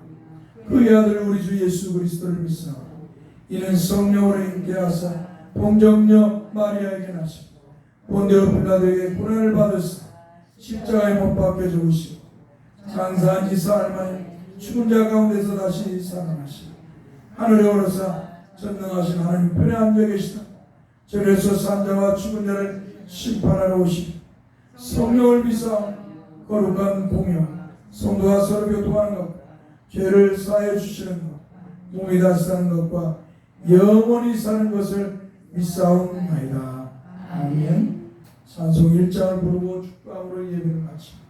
[SPEAKER 1] 그의 아들 우리 주 예수 그리스도를 믿사오니 이는 성령으로 인계하사 동정녀 마리아에게 나시고 본디오 빌라도에게 고난을 받으사 십자가에 못 박혀 죽으시고 장사한 지 사흘 만에 죽은 자 가운데서 다시 살아나시고 하늘에 오르사 전능하신 하나님 편에 앉아 계시다. 저에서 산 자와 죽은 자를 심판하러 오시고 성령을 믿사 거룩한 공영 성도와 서로 교통하는 것 죄를 사해 주시는 것 몸이 다시 사는 것과 영원히 사는 것을 믿사옵나이다. 아멘. 찬송 1장을 부르고 축감으로 예배를 마칩니다.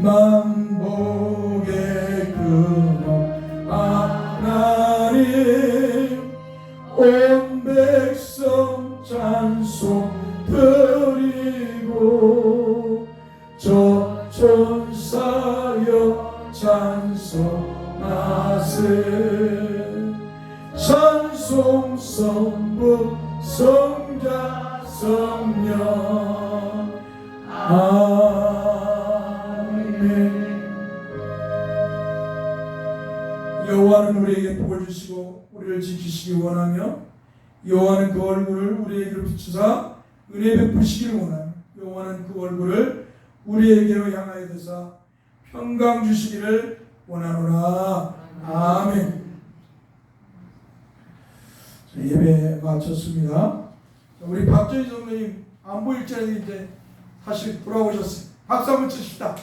[SPEAKER 1] 만복의 근원 하나님 온 백성 찬송 드리고 저 천사여 찬송하세 찬송 성부 성자 성령 여호와는 우리에게 복을 주시고 우리를 지키시기 원하며 여호와는 그 얼굴을 우리에게로 비추사 은혜 베푸시기를 원하며 여호와는 그 얼굴을 우리에게로 향하여 드사 평강 주시기를 원하노라. 아멘. 예배 마쳤습니다. 우리 박정희 선생님 안 보일 줄 알았는데 이제 다시 돌아오셨어요. 박수 한번 치십시다.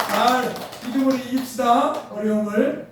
[SPEAKER 1] 잘 믿음으로 이깁시다. 어려움을.